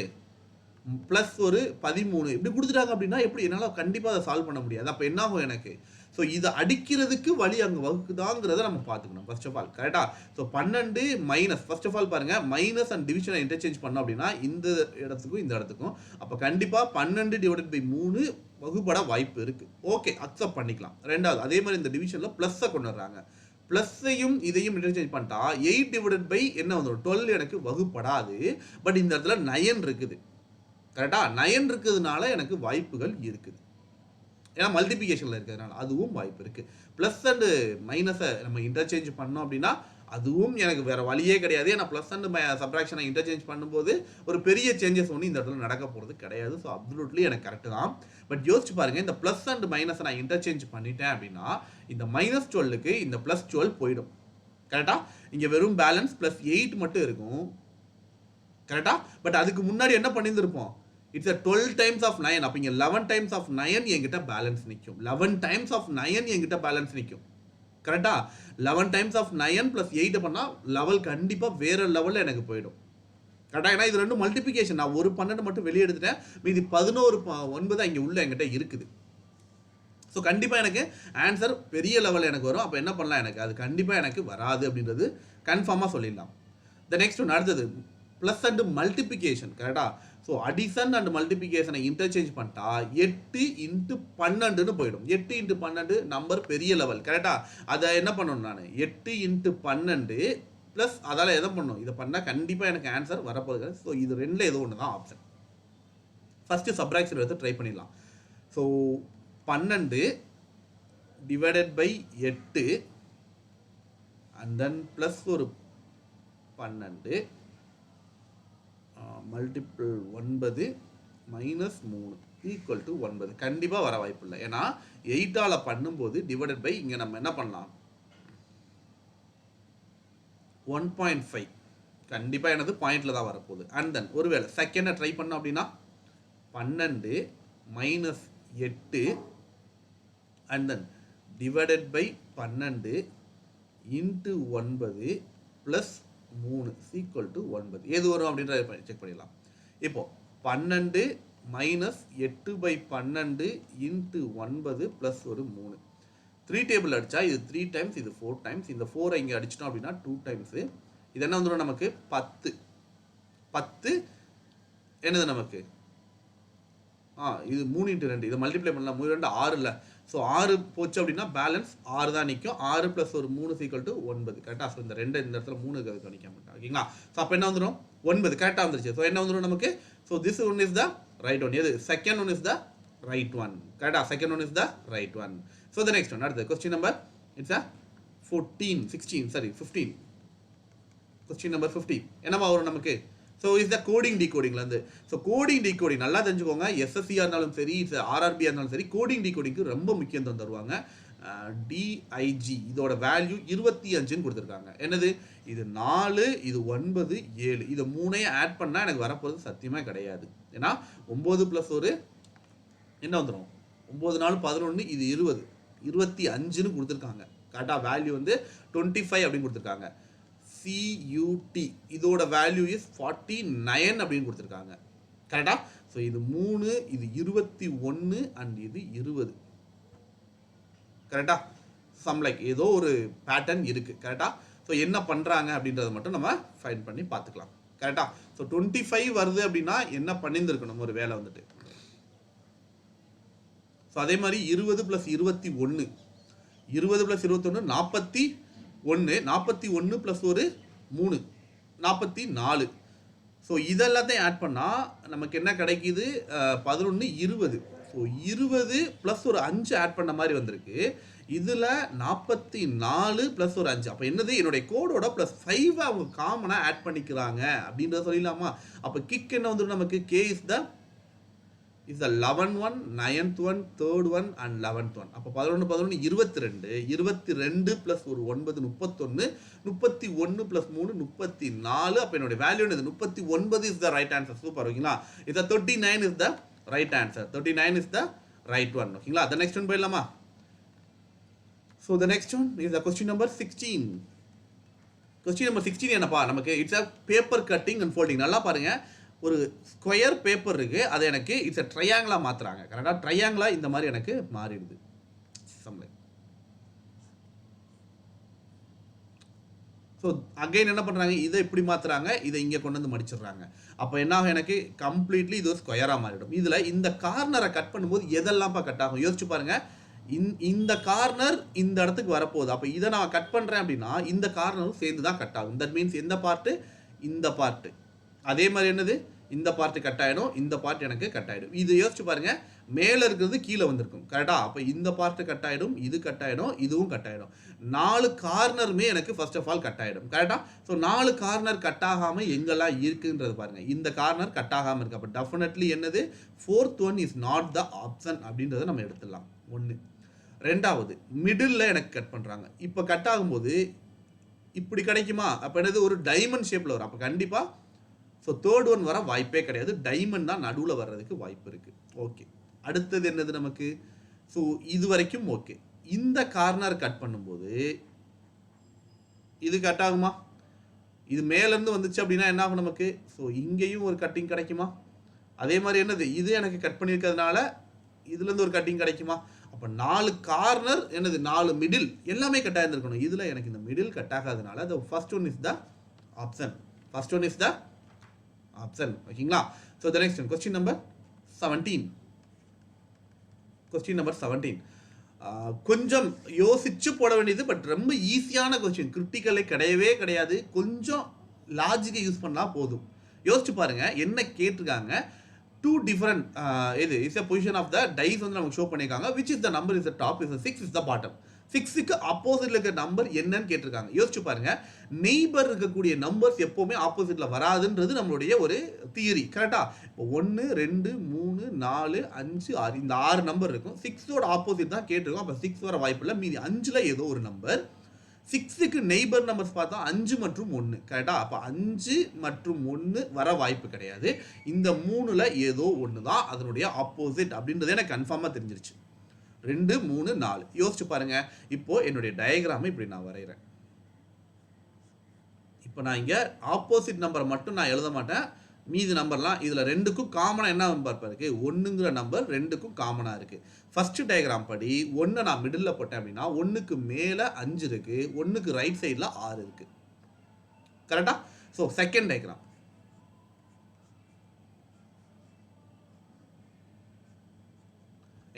ப்ளஸ் ஒரு 13 இப்படி கொடுத்துட்டாங்க அப்படின்னா எப்படி என்னால் கண்டிப்பாக அதை சால்வ் பண்ண முடியாது. அப்போ என்ன ஆகும் எனக்கு, ஸோ இதை அடிக்கிறதுக்கு வழி அங்கே வகுக்குதாங்கிறத நம்ம பார்த்துக்கணும் ஃபர்ஸ்ட் ஆஃப் ஆல். கரெக்டாக? So 12 minus, first of all பாருங்கள், மைனஸ் அண்ட் டிவிஷனை இன்டர்சேஞ்ச் பண்ணோம் அப்படின்னா இந்த இடத்துக்கும் இந்த இடத்துக்கும், அப்போ கண்டிப்பாக 12 டிவைடட் பை 3 வகுப்பட வாய்ப்பு இருக்குது. ஓகே, அக்செப்ட் பண்ணிக்கலாம். ரெண்டாவது அதே மாதிரி இந்த டிவிஷனில் ப்ளஸ்ஸை கொண்டு வர்றாங்க. ப்ளஸ்ஸையும் இதையும் இன்டர்சேஞ்ச் பண்ணிட்டா 8 டிவைடட் பை என்ன வந்துடும் 12 எனக்கு வகுப்படாது. பட் இந்த இடத்துல 9 இருக்குது. கரெக்டாக? 9 இருக்கிறதுனால எனக்கு வாய்ப்புகள் இருக்குது. ஏன்னா மல்டிபிகேஷனில் இருக்கிறதுனால அதுவும் வாய்ப்பு இருக்குது. ப்ளஸ் அண்டு மைனஸை நம்ம இன்டர்சேஞ்ச் பண்ணோம் அப்படின்னா அதுவும் எனக்கு வேறு வழியே கிடையாது. ஏன்னா ப்ளஸ் அண்டு சப்ராக்ஷனை இன்டர்சேஞ்ச் பண்ணும்போது ஒரு பெரிய சேஞ்சஸ் ஒன்று இந்த இடத்துல நடக்க போகிறது கிடையாது. ஸோ அப்சல்யூட்லி எனக்கு கரெக்டு தான். பட் யோசிச்சு பாருங்கள், இந்த ப்ளஸ் அண்டு மைனஸை நான் இன்டர்சேஞ்ச் பண்ணிட்டேன் அப்படின்னா இந்த -12க்கு இந்த +12 போயிடும். கரெக்டாக? இங்கே வெறும் பேலன்ஸ் +8 மட்டும் இருக்கும். கரெக்டாக? பட் அதுக்கு முன்னாடி என்ன பண்ணியிருந்திருப்போம், இட்ஸ் 12 டைம்ஸ் ஆஃப் 9. அப்போ இங்கே 11 டைம்ஸ் ஆஃப் 9 என்கிட்ட பேலன்ஸ் நிற்கும். 11 டைம்ஸ் ஆஃப் 9 என்கிட்ட பேலன்ஸ் நிற்கும். கரெக்டா? 11 டைம்ஸ் ஆஃப் 9 + 8 பண்ணால் லெவல் கண்டிப்பாக வேறு லெவலில் எனக்கு போயிடும். கரெக்டாக? ஏன்னா இது ரெண்டும் மல்டிபிகேஷன். நான் ஒரு 12 மட்டும் வெளியே எடுத்துட்டேன், மீதி 11 9 இங்கே உள்ள என்கிட்ட இருக்குது. ஸோ கண்டிப்பாக எனக்கு ஆன்சர் பெரிய லெவலில் எனக்கு வரும். அப்போ என்ன பண்ணலாம், எனக்கு அது கண்டிப்பாக எனக்கு வராது அப்படின்றது கன்ஃபார்மாக சொல்லிடலாம். த நெக்ஸ்ட் ஒன்று அடுத்தது ப்ளஸ் அண்டு மல்டிபிகேஷன். கரெக்டாக? ஸோ அடிஷன் அண்ட் மல்டிபிகேஷனை இன்டர்சேஞ்ச் பண்ணிட்டா 8 × 12ன்னு போயிடும். 8 × 12 நம்பர் பெரிய லெவல். கரெக்டாக? அதை என்ன பண்ணணும், நான் 8 × 12 ப்ளஸ் அதால் எதை பண்ணணும், இதை பண்ணால் கண்டிப்பாக எனக்கு ஆன்சர் வரப்போகுது. ஸோ இது ரெண்டில் ஏதோ ஒன்று தான் ஆப்ஷன். ஃபஸ்ட்டு சப்ராக்ஷன் எடுத்து ட்ரை பண்ணிடலாம். So 12 divided by 8 and then plus ஒரு 12 மல்டிபிள் 9 மைனஸ் 3 ஈக்குவல் டு 9. கண்டிப்பாக வர வாய்ப்பு இல்லை. ஏன்னா 8ஆல் பண்ணும்போது டிவைடட் பை இங்கே நம்ம என்ன பண்ணலாம் 1.5 கண்டிப்பாக எனது பாயிண்டில் தான் வரப்போகுது. அண்ட் தென் ஒருவேளை செகண்டை ட்ரை பண்ணோம் அப்படின்னா 12 minus 8 and then divided by 12 into 9 plus 3 equal to 9. எது வரும் அப்படின்றத செக் பண்ணிடலாம். இப்போது 12 மைனஸ் 8/12 இன்ட்டு 9 ப்ளஸ் ஒரு 3. 3 டேபிள் அடித்தா இது 3 டைம்ஸ், இது 4 டைம்ஸ். இந்த 4 இங்கே அடிச்சிட்டோம் அப்படின்னா 2 டைம்ஸு. இது என்ன வந்துடும் நமக்கு 10. 10 என்னது நமக்கு இது 3 × 2 இதை மல்டிப்ளை பண்ணலாம். 3 2 6 இல்லை. ஸோ 6 போச்சு அப்படின்னா பேலன்ஸ் 6 தான் நிற்கும். 6 + ஒரு 3 = 9. கரெக்டாக? ஸோ இந்த ரெண்டு இந்த இடத்துல 3 நிற்க மாட்டேன். ஓகேங்களா? ஸோ அப்போ என்ன வந்துடும் 9. கரெக்டாக வந்துருச்சு. ஸோ என்ன வந்துடும் நமக்கு, so this one is the right one. எது second one is the right one. கரெக்டாக? Second one is the right one. So the next one அடுத்தது question number it's 15. Question number 15 என்னவா வரும் நமக்கு? ஸோ இஸ் த கோடிங் டிகோடிங்லேருந்து. So coding decoding நல்லா தெரிஞ்சுக்கோங்க. எஸ்எஸ்சியாக இருந்தாலும் சரி, ஆர்ஆர்பியாக இருந்தாலும் சரி, கோடிங் டிகோடிங்க்கு ரொம்ப முக்கியத்துவம் தருவாங்க. டிஐஜி இதோட வேல்யூ 25ன்னு கொடுத்துருக்காங்க. என்னது இது? 4, இது 9, 7 இது மூணையும் ஆட் பண்ணால் எனக்கு வரப்போகிறது சத்தியமாக கிடையாது. ஏன்னா 9 + ஒரு என்ன வந்துடும்? 9 4 11 இது 20 25ன்னு கொடுத்துருக்காங்க. கரெக்டாக வேல்யூ வந்து 25 அப்படின்னு கொடுத்துருக்காங்க. CUT இதோட வேல்யூ இஸ் 49 அப்படின்னு கொடுத்துருக்காங்க. கரெக்டா? ஸோ இது 3 இது 21 அண்ட் இது 20. கரெக்டா? சம் லைக் ஏதோ ஒரு பேட்டர்ன் இருக்கு. கரெக்டா? ஸோ என்ன பண்றாங்க அப்படின்றத மட்டும் நம்ம ஃபைண்ட் பண்ணி பார்த்துக்கலாம். கரெக்டா? ஸோ 25 வருது அப்படின்னா என்ன பண்ணியிருந்திருக்கணும் ஒரு வேலை வந்துட்டு. ஸோ அதே மாதிரி 20 + 21 20 + 21 41 41 + ஒரு 3 44. ஸோ இதெல்லாத்தையும் ஆட் பண்ணால் நமக்கு என்ன கிடைக்குது? 11 20. ஸோ 20 + ஒரு 5 ஆட் பண்ண மாதிரி வந்திருக்கு. இதில் 44 + ஒரு 5 அப்போ என்னது? என்னுடைய கோடோட +5 அவங்க காமனாக ஆட் பண்ணிக்கிறாங்க அப்படின்றத சொல்லிடலாமா? அப்போ கிக் என்ன வந்துடும் நமக்கு? K is the 11th one, 9th one, 3rd one and 11th one. அப்போ 11 11 22 22 + ஒரு 9 31 31 + 3 34. அப்போ என்னோட வேல்யூ என்னது? 39 is the right answer. Super. ஓகேங்களா? இது 39 is the right answer. 39 is the right one. ஓகேங்களா? the next one போயிடலாமா? So the next one is the question number 16. question number 16 என்னப்பா நமக்கு? It's a paper cutting and folding. நல்லா பாருங்க. ஒரு square paper இருக்கு, அதை எனக்கு இட்ஸ் a ட்ரையாங்கிளா மாத்துறாங்க. கரெக்டா? ட்ரையாங்கிளா இந்த மாதிரி எனக்கு மாறிடுது. ஸோ அகைன் என்ன பண்ணுறாங்க? இதை இப்படி மாற்றுறாங்க, இதை இங்கே கொண்டு வந்து மடிச்சிடுறாங்க. அப்போ என்ன ஆகும்? எனக்கு கம்ப்ளீட்லி இது ஒரு ஸ்கொயராக மாறிடும். இதில் இந்த கார்னரை கட் பண்ணும்போது எதெல்லாம்ப்பா கட் ஆகும்? யோசிச்சு பாருங்க. இந்த கார்னர் இந்த இடத்துக்கு வரப்போகுது. அப்போ இதை நான் கட் பண்ணுறேன் அப்படின்னா இந்த கார்னரும் சேர்ந்து தான் கட் ஆகும். தட் மீன்ஸ் எந்த பார்ட்டு? இந்த பார்ட்டு. அதே மாதிரி என்னது? இந்த பார்ட்டு கட் ஆகிடும், இந்த பார்ட் எனக்கு கட் ஆகிடும். இது யோசிச்சு பாருங்க. மேலே இருக்கிறது கீழே வந்திருக்கும். கரெக்டா? அப்போ இந்த பார்ட்டு கட் ஆகிடும், இது கட் ஆகிடும், இதுவும் கட் ஆகிடும். 4 கார்னருமே எனக்கு ஃபர்ஸ்ட் ஆஃப் ஆல் கட் ஆகிடும். கரெக்டா? ஸோ 4 கார்னர் கட் ஆகாமல் எங்கெல்லாம் இருக்குன்றது பாருங்க. இந்த கார்னர் கட் ஆகாமல் இருக்கு. அப்போ டெஃபினெட்லி என்னது? 4th one is not the option அப்படின்றத நம்ம எடுத்துடலாம். 1. ரெண்டாவது மிடில் எனக்கு கட் பண்ணுறாங்க. இப்போ கட் ஆகும்போது இப்படி கிடைக்குமா? அப்போ என்னது? ஒரு டைமண்ட் ஷேப்பில் வரும். அப்போ கண்டிப்பாக ஸோ 3rd one வர வாய்ப்பே கிடையாது. டைமண்ட் தான் நடுவில் வர்றதுக்கு வாய்ப்பு இருக்குது. ஓகே. அடுத்தது என்னது நமக்கு? ஸோ இது வரைக்கும் ஓகே. இந்த கார்னர் கட் பண்ணும்போது இது கட் ஆகுமா? இது மேலேருந்து வந்துச்சு அப்படின்னா என்ன ஆகும் நமக்கு? ஸோ இங்கேயும் ஒரு கட்டிங் கிடைக்குமா? அதே மாதிரி என்னது? இது எனக்கு கட் பண்ணியிருக்கிறதுனால இதுலேருந்து ஒரு கட்டிங் கிடைக்குமா? அப்போ 4 கார்னர் என்னது? 4 மிடில் எல்லாமே கட் ஆகிருந்துருக்கணும். இதில் எனக்கு இந்த மிடில் கட் ஆகாதனால the first one is the option. first one is the option. ஓகேங்களா? So the next one question number 17. question number 17 கொஞ்சம் யோசிச்சு போட வேண்டியது. பட் ரொம்ப ஈஸியான கொஸ்டின். கிரிட்டிக்கலே கிடையவே கிடையாது. கொஞ்சம் லாஜிக்கை யூஸ் பண்ணால் போதும். யோசிச்சு பாருங்க என்ன கேட்டிருக்காங்க. 2 different இது is a position of the dice வந்து நமக்கு ஷோ பண்ணியிருக்காங்க. which is the number is the top, is the 6 is the bottom. 6க்கு ஆப்போசிட்ல இருக்கிற நம்பர் என்னன்னு கேட்டிருக்காங்க. யோசிச்சு பாருங்க. நெய்பர் இருக்கக்கூடிய நம்பர்ஸ் எப்பவுமே ஆப்போசிட்ல வராதுன்றது நம்மளுடைய ஒரு தியரி. கரெக்டா? இப்போ 1 2 3 4 5 6 இந்த 6 நம்பர் இருக்கும். 6ஓட ஆப்போசிட் தான் கேட்டிருக்கோம். அப்போ 6 வர வாய்ப்பு இல்லை. மீதி 5ல் ஏதோ ஒரு நம்பர். 6க்கு நெய்பர் நம்பர்ஸ் பார்த்தா 5 மற்றும் 1. கரெக்டா? அப்போ 5 மற்றும் 1 வர வாய்ப்பு கிடையாது. இந்த 3ல் ஏதோ ஒன்று தான் அதனுடைய ஆப்போசிட் அப்படின்றது எனக்கு கன்ஃபார்மாக தெரிஞ்சிருச்சு. 2 3 4 யோசிச்சு பாருங்க. இப்போ என்னுடைய டயக்ராமை இப்படி நான் வரைகிறேன். இப்போ நான் இங்கே ஆப்போசிட் நம்பரை மட்டும் நான் எழுத மாட்டேன். மீதி நம்பர்லாம் இதில் 2க்கும் காமனாக என்ன நம்பர் இருக்கு? 1ங்கிற நம்பர் 2க்கும் காமனாக இருக்குது. ஃபர்ஸ்ட் டயக்ராம் படி 1 நான் மிடில் போட்டேன் அப்படின்னா 1க்கு மேலே 5 இருக்குது, 1க்கு ரைட் சைடில் 6 இருக்குது. கரெக்டா? ஸோ செகண்ட் டயக்ராம்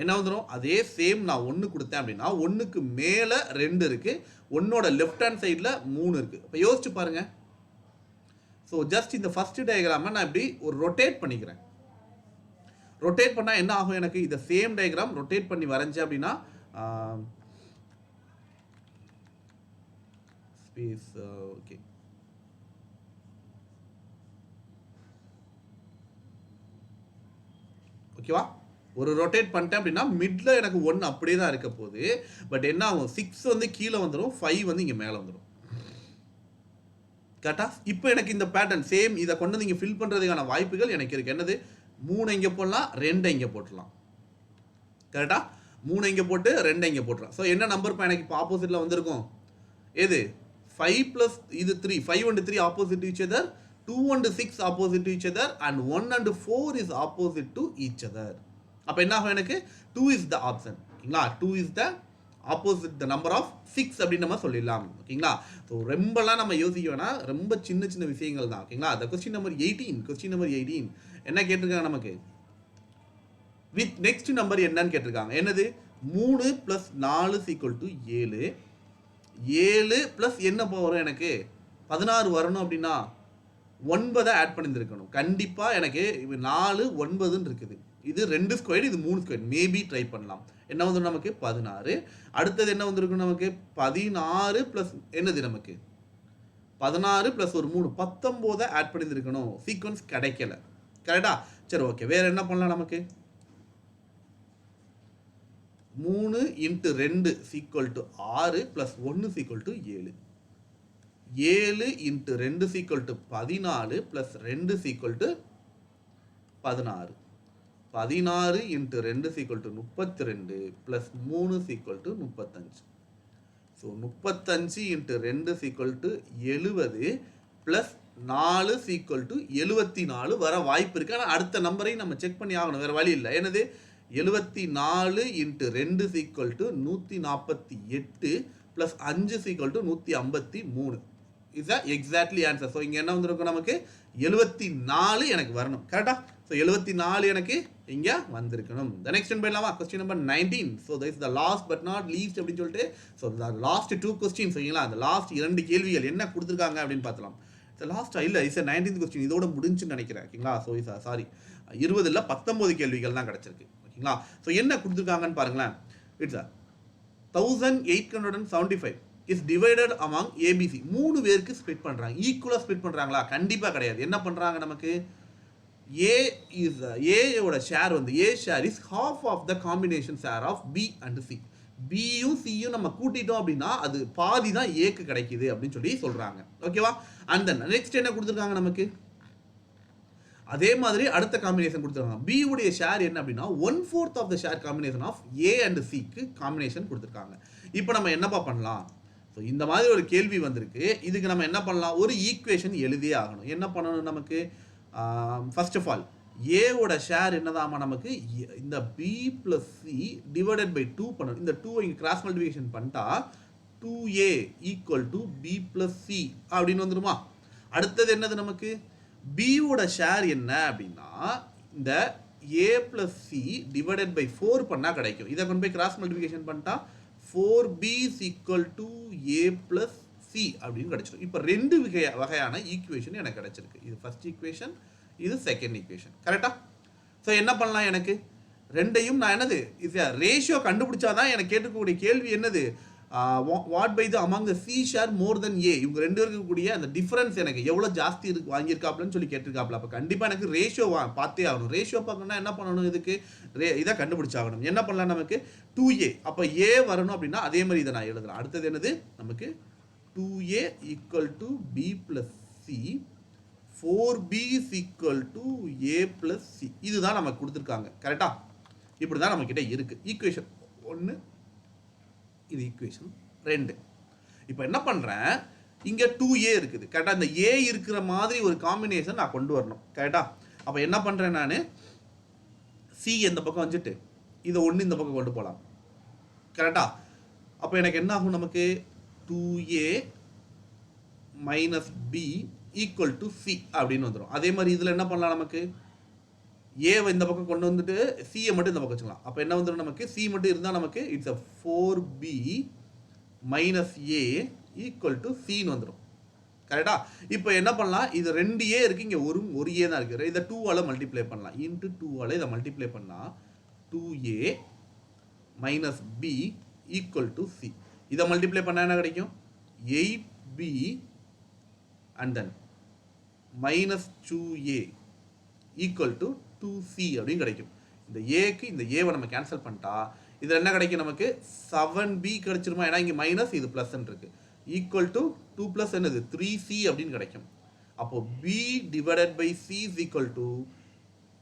என்ன வந்துடும்? அதே சேம் நான் 1 கொடுத்தேன் அப்படின்னா 1க்கு மேலே 2 இருக்குது, 1ஓட லெஃப்ட் ஹேண்ட் சைடில் 3 இருக்குது. இப்போ யோசிச்சு பாருங்க. ஸோ ஜஸ்ட் இந்த ஃபர்ஸ்ட் டயக்ராமை நான் இப்படி ஒரு ரொட்டேட் பண்ணிக்கிறேன். ரொட்டேட் பண்ணால் என்ன ஆகும்? எனக்கு இந்த சேம் டயக்ராம் ரொட்டேட் பண்ணி வரைஞ்சேன் அப்படின்னா ஸ்பேஸ் ஓகே ஓகேவா? ஒரு ரொட்டேட் பண்ணிட்டேன் அப்படின்னா மிட்ல எனக்கு 1 அப்படியே தான் இருக்க போகுது. பட் என்ன ஆகும், 6 வந்து கீழே வந்துடும், 5 வந்து இங்கே மேலே வந்துடும். கரெக்டா? இப்போ எனக்கு இந்த பேட்டர்ன் சேம் இதை கொண்டு வந்து இங்கே ஃபில் பண்ணுறதுக்கான வாய்ப்புகள் எனக்கு இருக்குது. என்னது, 3 இங்கே போடலாம், 2 இங்கே போட்டுடலாம். கரெக்டா? 3 இங்கே போட்டு 2 இங்கே போட்டுடலாம். ஸோ என்ன நம்பர் இப்போ எனக்கு இப்போ ஆப்போசிட்டில் வந்திருக்கும், எது 5 ப்ளஸ் இது 3, 5 and 3 opposite to each other, 2 and 6 opposite to each other, and 1 and 4 is opposite to each other. அப்போ என்ன ஆகும், எனக்கு 2 இஸ் த ஆப்ஷன். ஓகேங்களா? 2 is the opposite the number of 6 அப்படின்னு நம்ம சொல்லிடலாம். ஓகேங்களா? ஸோ ரொம்பலாம் நம்ம யோசிக்க வேணாம், ரொம்ப சின்ன சின்ன விஷயங்கள் தான். ஓகேங்களா? அந்த கொஸ்டின் நம்பர் 18 என்ன கேட்டிருக்காங்க நமக்கு, வித் நெக்ஸ்ட் நம்பர் என்னன்னு கேட்டிருக்காங்க. என்னது, 3 + 4 = 7, 7 ப்ளஸ் என்ன வரும், எனக்கு 16 வரணும். அப்படின்னா 9 ஆட் பண்ணியிருக்கணும். கண்டிப்பாக எனக்கு 4 9ன்னு இருக்குது. இது 2 ஸ்கொயர், இது 3 ஸ்கொயர். மேபி ட்ரை பண்ணலாம். என்ன வந்துடும் நமக்கு 16. அடுத்தது என்ன வந்திருக்கும் நமக்கு 16 ப்ளஸ் என்னது நமக்கு 16 ப்ளஸ் ஒரு 3 19 ஆட் பண்ணியிருக்கணும். சீக்வன்ஸ் கிடைக்கல. கரெக்டா? சரி, ஓகே. வேற என்ன பண்ணலாம், நமக்கு 3 × 2 = 6 + 1 = 7. 7 × 2 = 14 + 2 = 16. 16 × 2 = 32 + 3 = 35. ஸோ 35 × 2 = 70 + 4 = 74 வர வாய்ப்பு இருக்கு. ஆனால் அடுத்த நம்பரையும் நம்ம செக் பண்ணி ஆகணும், வேற வழி இல்லை. என்னது, 74 × 2 = 148 + 5 = 153 இஸ் எக்ஸாக்ட்லி ஆன்சர். ஸோ இங்கே என்ன வந்திருக்கும், நமக்கு 74 எனக்கு வரணும். கரெக்டா? ஸோ 74 எனக்கு இங்கே வந்திருக்கணும். த நெக்ஸ்ட் ஒன் போயிடலாமா, question number 19. So this is the last but not least அப்படின்னு சொல்லிட்டு, ஸோ த லாஸ்ட் 2 கொஸ்டின். சரிங்களா? அந்த லாஸ்ட் 2 கேள்விகள் என்ன கொடுத்துருக்காங்க அப்படின்னு பார்த்தலாம். லாஸ்ட் இல்லை, இஸ் 19th கொஸ்டின், இதோட முடிஞ்சுன்னு நினைக்கிறேன். ஓகேங்களா? ஸோ சாரி, 20 இல்லை 19 கேள்விகள் தான் கிடச்சிருக்கு. ஓகேங்களா? ஸோ என்ன கொடுத்துருக்காங்கன்னு பாருங்களேன். It's 1875 is divided among ABC. 3 பேருக்கு ஸ்ப்ளிட் பண்ணுறாங்க. ஈக்குவலாக ஸ்ப்ளிட் பண்ணுறாங்களா? கண்டிப்பாக கிடையாது. என்ன பண்ணுறாங்க, நமக்கு ஏயோட ஷேர் வந்து A share is half of the combination share of B and C. பியும் சியும் நம்ம கூட்டிட்டோம் அப்படின்னா அது பாதி தான் ஏக்கு கிடைக்குது அப்படின்னு சொல்லி சொல்றாங்க. ஓகேவா? அண்ட் தென் நெக்ஸ்ட் என்ன கொடுத்துருக்காங்க நமக்கு, அதே மாதிரி அடுத்த காம்பினேஷன் கொடுத்துருக்காங்க. பி உடைய ஷேர் என்ன அப்படின்னா 1/4 of the share combination of A and சிக்கு காம்பினேஷன் கொடுத்துருக்காங்க. இப்போ நம்ம என்னப்பா பண்ணலாம், ஸோ இந்த மாதிரி ஒரு கேள்வி வந்திருக்கு. இதுக்கு நம்ம என்ன பண்ணலாம், ஒரு ஈக்குவேஷன் எழுதியே ஆகணும். என்ன பண்ணணும் நமக்கு, ஃபர்ஸ்ட் ஆஃப் ஆல் ஏவோட ஷேர் என்னதாமா நமக்கு, இந்த B plus C divided by 2 பண்ணணும். இந்த 2 இங்கே கிராஸ் மல்டிபிகேஷன் பண்ணிட்டா 2a = b + c அப்படின்னு வந்துருமா. அடுத்தது என்னது, நமக்கு பியோட ஷேர் என்ன அப்படின்னா இந்த a + c டிவைடட் பை 4 பண்ணால் கிடைக்கும். இதை கொண்டு போய் கிராஸ் மல்டிபிகேஷன் பண்ணிட்டா 4b = a + c அப்படின்னு கிடைச்சிடும். இப்போ 2 வகையான ஈக்குவேஷன் எனக்கு கிடைச்சிருக்கு. இது ஃபர்ஸ்ட் ஈக்குவேஷன், இது செகண்ட் ஈக்குவேஷன். கரெக்டா? ஸோ என்ன பண்ணலாம், எனக்கு ரெண்டையும் நான் என்னது ரேஷியோ கண்டுபிடிச்சாதான் எனக்கு கேட்டுக்கக்கூடிய கேள்வி என்னது, what by the among the C share more than A. இவங்க 2 இருக்கக்கூடிய அந்த டிஃபரன்ஸ் எனக்கு எவ்வளோ ஜாஸ்தி இருக்கு வாங்கியிருக்காப்லன்னு சொல்லி கேட்டிருக்காப்ல. அப்போ கண்டிப்பாக எனக்கு ரேஷியோ பார்த்தே ஆகணும். ரேஷியோ பார்க்கணும்னா என்ன பண்ணணும், இதுக்கு இதை கண்டுபிடிச்சாகணும். என்ன பண்ணலாம், நமக்கு 2a, அப்போ ஏ வரணும் அப்படின்னா அதே மாதிரி இதை நான் எழுதலாம். அடுத்தது என்னது, நமக்கு 2a = b + c, 4b = a + c. இதுதான் நமக்கு கொடுத்துருக்காங்க. கரெக்டா? இப்படி தான் நம்மக்கிட்ட இருக்கு. ஈக்குவேஷன் 1, இது ஈக்குவேஷன் 2. இப்போ என்ன பண்ணுறேன், இங்கே 2a இருக்குது. கரெக்டாக? இந்த a இருக்கிற மாதிரி ஒரு காம்பினேஷன் நான் கொண்டு வரணும். கரெக்டா? அப்போ என்ன பண்ணுறேன், நான் c இந்த பக்கம் வச்சுட்டு இதை 1 இந்த பக்கம் கொண்டு போகலாம். கரெக்டா? அப்போ எனக்கு என்ன ஆகும், நமக்கு 2a - b = c அப்படின்னு வந்துடும். அதே மாதிரி இதில் என்ன பண்ணலாம், நமக்கு ஏவை இந்த பக்கம் கொண்டு வந்துட்டு சியை மட்டும் இந்த பக்கம் வச்சுக்கலாம். அப்போ என்ன வந்துடும், நமக்கு சி மட்டும் இருந்தால் நமக்கு இட்ஸ் 4b - a = cன்னு வந்துடும். கரெக்டா? இப்போ என்ன பண்ணலாம், இது 2a இருக்கு, இங்கே ஒரு a தான் இருக்குது. இதை 2ஆல் மல்டிப்ளை பண்ணலாம். இன்ட்டு 2ஆல் இதை மல்டிப்ளை பண்ணால் 2a - b = c. இதை மல்டிப்ளை பண்ணால் என்ன கிடைக்கும், 8b and then -2a = 2c அப்படின்னு கிடைக்கும். இந்த ஏக்கு இந்த ஏவை நம்ம கேன்சல் பண்ணிட்டா இதில் என்ன கிடைக்கும் நமக்கு 7b கிடைச்சிருமா, ஏன்னா இங்கே மைனஸ் இது ப்ளஸ் இருக்கு, ஈக்குவல் டு 2 ப்ளஸ் என்னது 3c அப்படின்னு கிடைக்கும். அப்போ b divided by c is equal to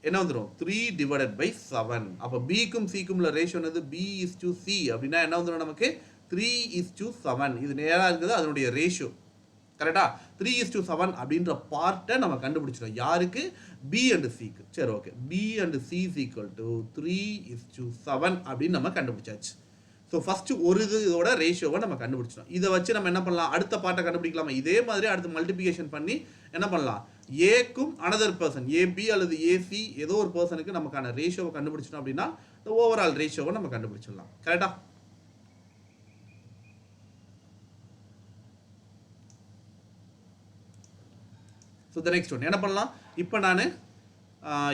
என்ன வந்துடும் 3 டிவைடட் பை 7. அப்போ பிக்கும் சிக்கும் உள்ள ரேஷியோ என்னது b/c அப்படின்னா என்ன வந்துடும் நமக்கு 3:7. இது நேராக இருக்குது அதனுடைய ரேஷியோ கரெக்டா. 3:7 அப்படின்ற பார்ட்டை நம்ம கண்டுபிடிச்சிடும் யாருக்கு பி அண்ட் சிக்கு. சரி okay, B and C is equal to 3:7 அப்படின்னு நம்ம கண்டுபிடிச்சாச்சு. ஸோ ஃபர்ஸ்ட் ஒரு இதோட ரேஷியோவை நம்ம கண்டுபிடிச்சிடும். இதை வச்சு நம்ம என்ன பண்ணலாம், அடுத்த பார்ட்டை கண்டுபிடிக்கலாமா, இதே மாதிரி அடுத்து மல்டிபிகேஷன் பண்ணி என்ன பண்ணலாம், ஏக்கும் அனதர் பர்சன் ஏபி அல்லது ஏசி ஏதோ ஒரு பர்சனுக்கு நமக்கான ரேஷியோவை கண்டுபிடிச்சிட்டோம் அப்படின்னா இந்த ஓவரால் ரேஷியோவை நம்ம கண்டுபிடிச்சிடலாம் கரெக்டா. ஸோ த நெக்ஸ்ட் ஒன் என்ன பண்ணலாம், இப்போ நான்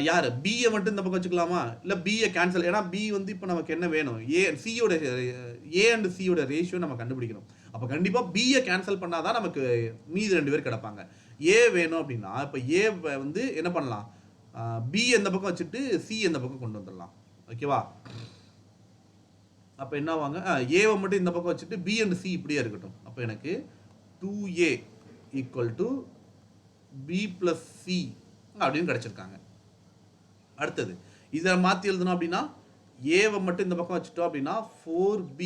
யார் பிஏ மட்டும் இந்த பக்கம் வச்சுக்கலாமா, இல்லை பிஏ கேன்சல், ஏன்னா பி வந்து இப்போ நமக்கு என்ன வேணும், சியோட ஏ அண்ட் சியோட ரேஷியோ நம்ம கண்டுபிடிக்கணும். அப்போ கண்டிப்பாக பிஏ கேன்சல் பண்ணால் தான் நமக்கு மீதி 2 பேர் கிடப்பாங்க. ஏ வேணும் அப்படின்னா இப்போ ஏ வந்து என்ன பண்ணலாம், பி எந்த பக்கம் வச்சுட்டு சி எந்த பக்கம் கொண்டு வந்துடலாம் ஓகேவா. அப்போ என்ன ஆவாங்க, ஏவை மட்டும் இந்த பக்கம் வச்சுட்டு பி அண்ட் சி இப்படியே இருக்கட்டும். அப்போ எனக்கு 2a equal to b + c அப்படின்னு கிடைச்சிருக்காங்க. அடுத்தது இதை மாற்றி எழுதணும் அப்படின்னா ஏவை மட்டும் இந்த பக்கம் வச்சுட்டோம் அப்படின்னா 4b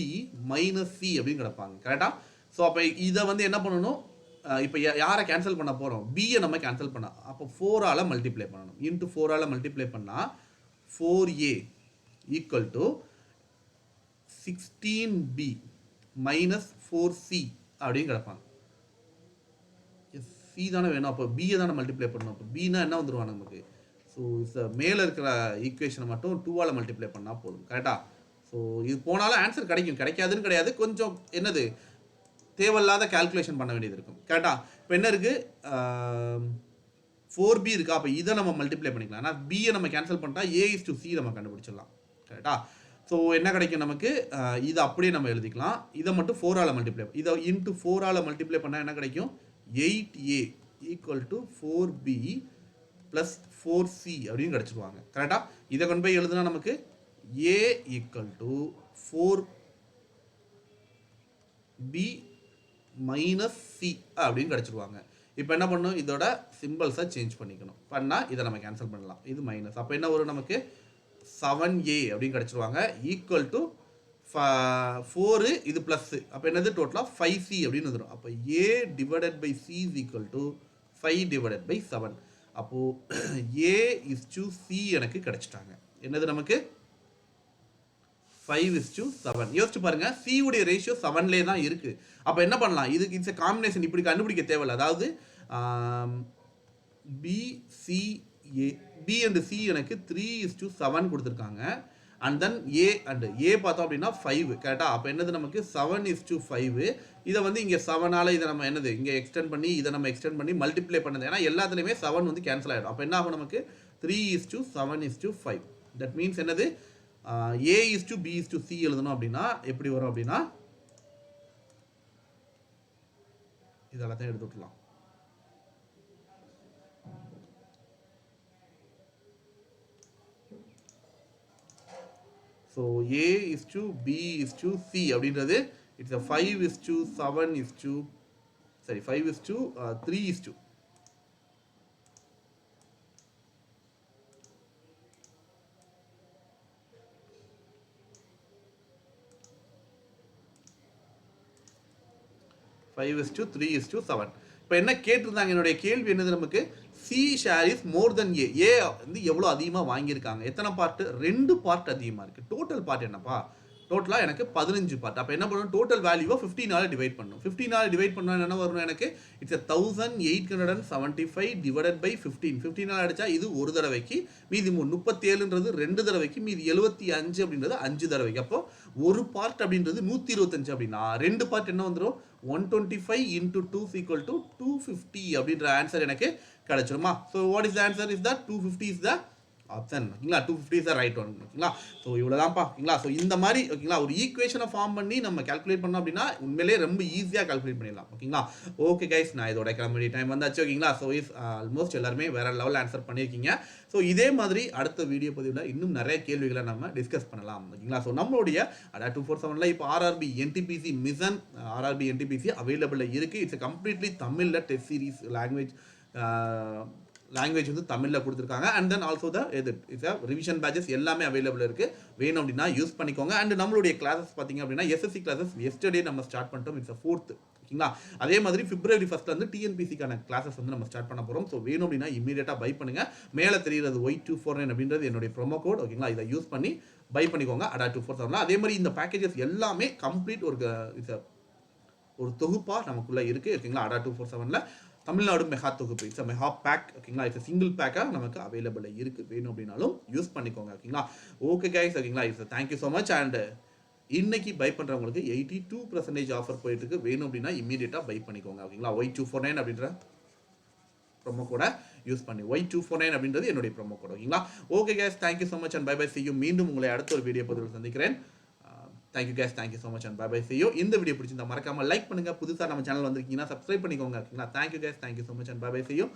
- c அப்படின்னு கிடப்பாங்க கரெக்டா. ஸோ அப்போ இதை வந்து என்ன பண்ணணும், இப்போ யாரை கேன்சல் பண்ண போகிறோம், பியை நம்ம கேன்சல் பண்ண, அப்போ 4ஆல் மல்டிப்ளை பண்ணணும். இன்ட்டு 4ஆல் மல்டிப்ளை பண்ணால் 4a equal to 16b - 4c அப்படின்னு கிடப்பாங்க. சி தானே வேணும், அப்போ பியை தானே மல்டிப்ளை பண்ணணும். அப்போ பின்னா என்ன வந்துடுவாங்க நமக்கு, ஸோ மேலே இருக்கிற ஈக்குவேஷனை மட்டும் 2ஆல் மல்டிப்ளை பண்ணால் போதும் கரெக்டா. ஸோ இது போனாலும் ஆன்சர் கிடைக்கும், கிடைக்காதுன்னு கிடையாது, கொஞ்சம் என்னது தேவையில்லாத கால்குலேஷன் பண்ண வேண்டியது இருக்கும் கரெக்டா. இப்போ என்ன இருக்குது 4b இருக்கா, அப்போ இதை நம்ம மல்டிப்ளை பண்ணிக்கலாம். ஆனால் பியை நம்ம கேன்சல் பண்ணிட்டா a/c நம்ம கண்டுபிடிச்சிடலாம் கரெக்டா. ஸோ என்ன கிடைக்கும் நமக்கு, இதை அப்படியே நம்ம எழுதிக்கலாம், இதை மட்டும் 4ஆல் மல்டிப்ளை, இதை இன்ட்டு 4ஆல் மல்டிப்ளை பண்ணால் என்ன கிடைக்கும் 8a equal to 4b + 4c அப்படின்னு கிடச்சிருவாங்க கரெக்டா. இதை கொண்டு போய் எழுதுனா நமக்கு a equal to 4b - c அப்படின்னு கிடச்சிருவாங்க. இப்போ என்ன பண்ணணும், இதோட சிம்பிள்ஸை சேஞ்ச் பண்ணிக்கணும், பண்ணால் இதை நம்ம கேன்சல் பண்ணலாம், இது மைனஸ். அப்போ என்ன வரும் நமக்கு 7a அப்படின்னு கிடச்சிருவாங்க ஈக்குவல் டு 4 இது ப்ளஸ், அப்போ என்னது டோட்டலாக 5c அப்படின்னு வந்துடும். அப்போ a divided by c is equal to 5 divided by 7. அப்போது a/c எனக்கு கிடைச்சிட்டாங்க. என்னது நமக்கு 5:7. யோசிச்சு பாருங்க, c உடைய ரேஷியோ 7லே தான் இருக்கு. அப்போ என்ன பண்ணலாம், இதுக்கு இட்ஸ் காம்பினேஷன் இப்படி கண்டுபிடிக்க தேவையில்லை. அதாவது b c a b and c எனக்கு 3:7 கொடுத்துருக்காங்க. அண்ட் தென் ஏ அண்ட் ஏ பார்த்தோம் அப்படின்னா 5 கரெக்டாக. அப்போ என்னது நமக்கு 7:5. இதை வந்து இங்கே 7ஆல் இதை நம்ம என்னது இங்கே எக்ஸ்டெண்ட் பண்ணி இதை நம்ம எக்ஸ்டெண்ட் பண்ணி மல்டிப்ளை பண்ணது, ஏன்னா எல்லாத்துலேயுமே 7 வந்து கேன்சல் ஆகிடும். அப்போ என்ன ஆகும் நமக்கு 3:7:5. தட் மீன்ஸ் என்னது a/b/c எழுதணும் அப்படின்னா எப்படி வரும் அப்படின்னா இதெல்லாம் தான் எடுத்து விட்டுலாம். ஸோ a/b/c அப்படின்றது இட்ஸ் 5:7 சரி 5:3. இப்போ என்ன கேட்டிருந்தாங்க, என்னுடைய கேள்வி என்னது நமக்கு C share is more than ஏ. ஏ வந்து எவ்வளோ அதிகமாக வாங்கியிருக்காங்க, எத்தனை பார்ட்டு, 2 பார்ட் அதிகமாக இருக்குது. டோட்டல் பார்ட் என்னப்பா, டோட்டலாக எனக்கு 15 பார்ட். அப்போ என்ன பண்ணணும், டோட்டல் வேல்யூவை 15ஆல் டிவைட் பண்ணணும். 15ஆல் டிவைட் பண்ணால் என்ன வரணும் எனக்கு, இட்ஸ் 1875 டிவைடட் பை 15. 15ஆல் அடித்தா இது ஒரு தடவைக்கு, மீதி 37ன்றது 2 தடவைக்கு, மீதி 75 அப்படின்றது 5 தடவைக்கு. அப்போ ஒரு பார்ட் அப்படின்றது 125 அப்படின்னா 2 பார்ட் என்ன வந்துடும் 125 into 2 is equal to 250 அப்படின்ற ஆன்சர் எனக்கு கிடைச்சிருமா. So what is the answer is that 250 is the option ஓகேங்களா 250 இஸ் த ரைட் ஒன் ஓகேங்களா. ஸோ இவ்வளோதான்ப்பா ஓகேங்களா. ஸோ இந்த மாதிரி ஓகேங்களா ஒரு ஈக்குவேஷனை ஃபார்ம் பண்ணி நம்ம கால்குலேட் பண்ணோம் அப்படின்னா உண்மையிலேயே ரொம்ப ஈஸியாக கால்குலேட் பண்ணிடலாம் ஓகேங்களா. ஓகே கைஸ், நான் இதோட கிளம்பி டைம் வந்தாச்சு ஓகேங்களா. ஸோ இஸ் ஆல்மோஸ்ட் எல்லாருமே வேற லெவல் ஆன்சர் பண்ணியிருக்கீங்க. ஸோ இதே மாதிரி அடுத்த வீடியோ பதிவில் இன்னும் நிறைய கேள்விகளை நம்ம டிஸ்கஸ் பண்ணலாம் ஓகேங்களா. ஸோ நம்மளுடைய அடா 247 இப்போ RRB NTPC mission RRB NTPC அவைலபிளாக இருக்குது. இட்ஸ் கம்ப்ளீட்லி தமிழில் டெஸ்ட் சீரிஸ் லாங்குவேஜ் வந்து தமிழில் கொடுத்துருக்காங்க. And then also it's revision patches எல்லாமே அவைலபிள் இருக்குது. வேணும் அப்படின்னா யூஸ் பண்ணிக்கோங்க. அண்ட் நம்மளுடைய கிளாஸஸ் பார்த்தீங்க அப்படின்னா எஸ்எஸ்சி கிளாஸஸ் எஸ்டர்டே நம்ம ஸ்டார்ட் பண்ணிட்டோம். இட்ஸ் 4th ஓகேங்களா. அதே மாதிரி February 1 வந்து டிஎன்பிசிக்கான கிளாஸஸ் வந்து நம்ம ஸ்டார்ட் பண்ண போகிறோம். ஸோ வேணும் அப்படின்னா இமீடியட்டாக பை பண்ணுங்க. மேலே தெரியுறது Y249 அப்படின்றது என்னுடைய ப்ரோமோ கோட் ஓகேங்களா. இதை யூஸ் பண்ணி பை பண்ணிக்கோங்க அடா 247. அதே மாதிரி இந்த பேக்கேஜஸ் எல்லாமே கம்ப்ளீட் ஒரு தொகுப்பாக நமக்குள்ளே இருக்குது ஓகேங்களா. அடா 247 தமிழ்நாடு மெகா தொகுப்பு இட்ஸ் மெகா பேக் ஓகேங்களா. இட்ஸ் சிங்கிள் பேக்காக நமக்கு அவைலபிளாக இருக்குது. வேணும் அப்படின்னாலும் யூஸ் பண்ணிக்கோங்க ஓகேங்களா. ஓகே கைஸ் ஓகேங்களா. It's thank you so much. And இன்னைக்கு பை பண்ணுறவங்களுக்கு 82% ஆஃபர் போயிட்டு இருக்கு. வேணும் அப்படின்னா இமீடியட்டாக பை பண்ணிக்கோங்க ஓகேங்களா. Y249 அப்படின்ற ப்ரோமோ கோட யூஸ் பண்ணி Y249 அப்படின்றது என்னுடைய ப்ரோமோ கோட் ஓகேங்களா. Okay guys, thank you so much and bye bye. see you. மீண்டும் உங்களை அடுத்த ஒரு வீடியோ பதிவில் சந்திக்கிறேன். Thank you guys, thank you so much and bye bye. see you. இந்த வீடியோ பிடிச்சிருந்தா மறக்காம லைக் பண்ணுங்க. புதுசாக நம்ம சேனல் வந்திருக்கீங்கன்னா சப்ஸ்கிரைப் பண்ணிக்கோங்க ஓகேங்களா. Thank you guys, thank you so much and bye bye. see you.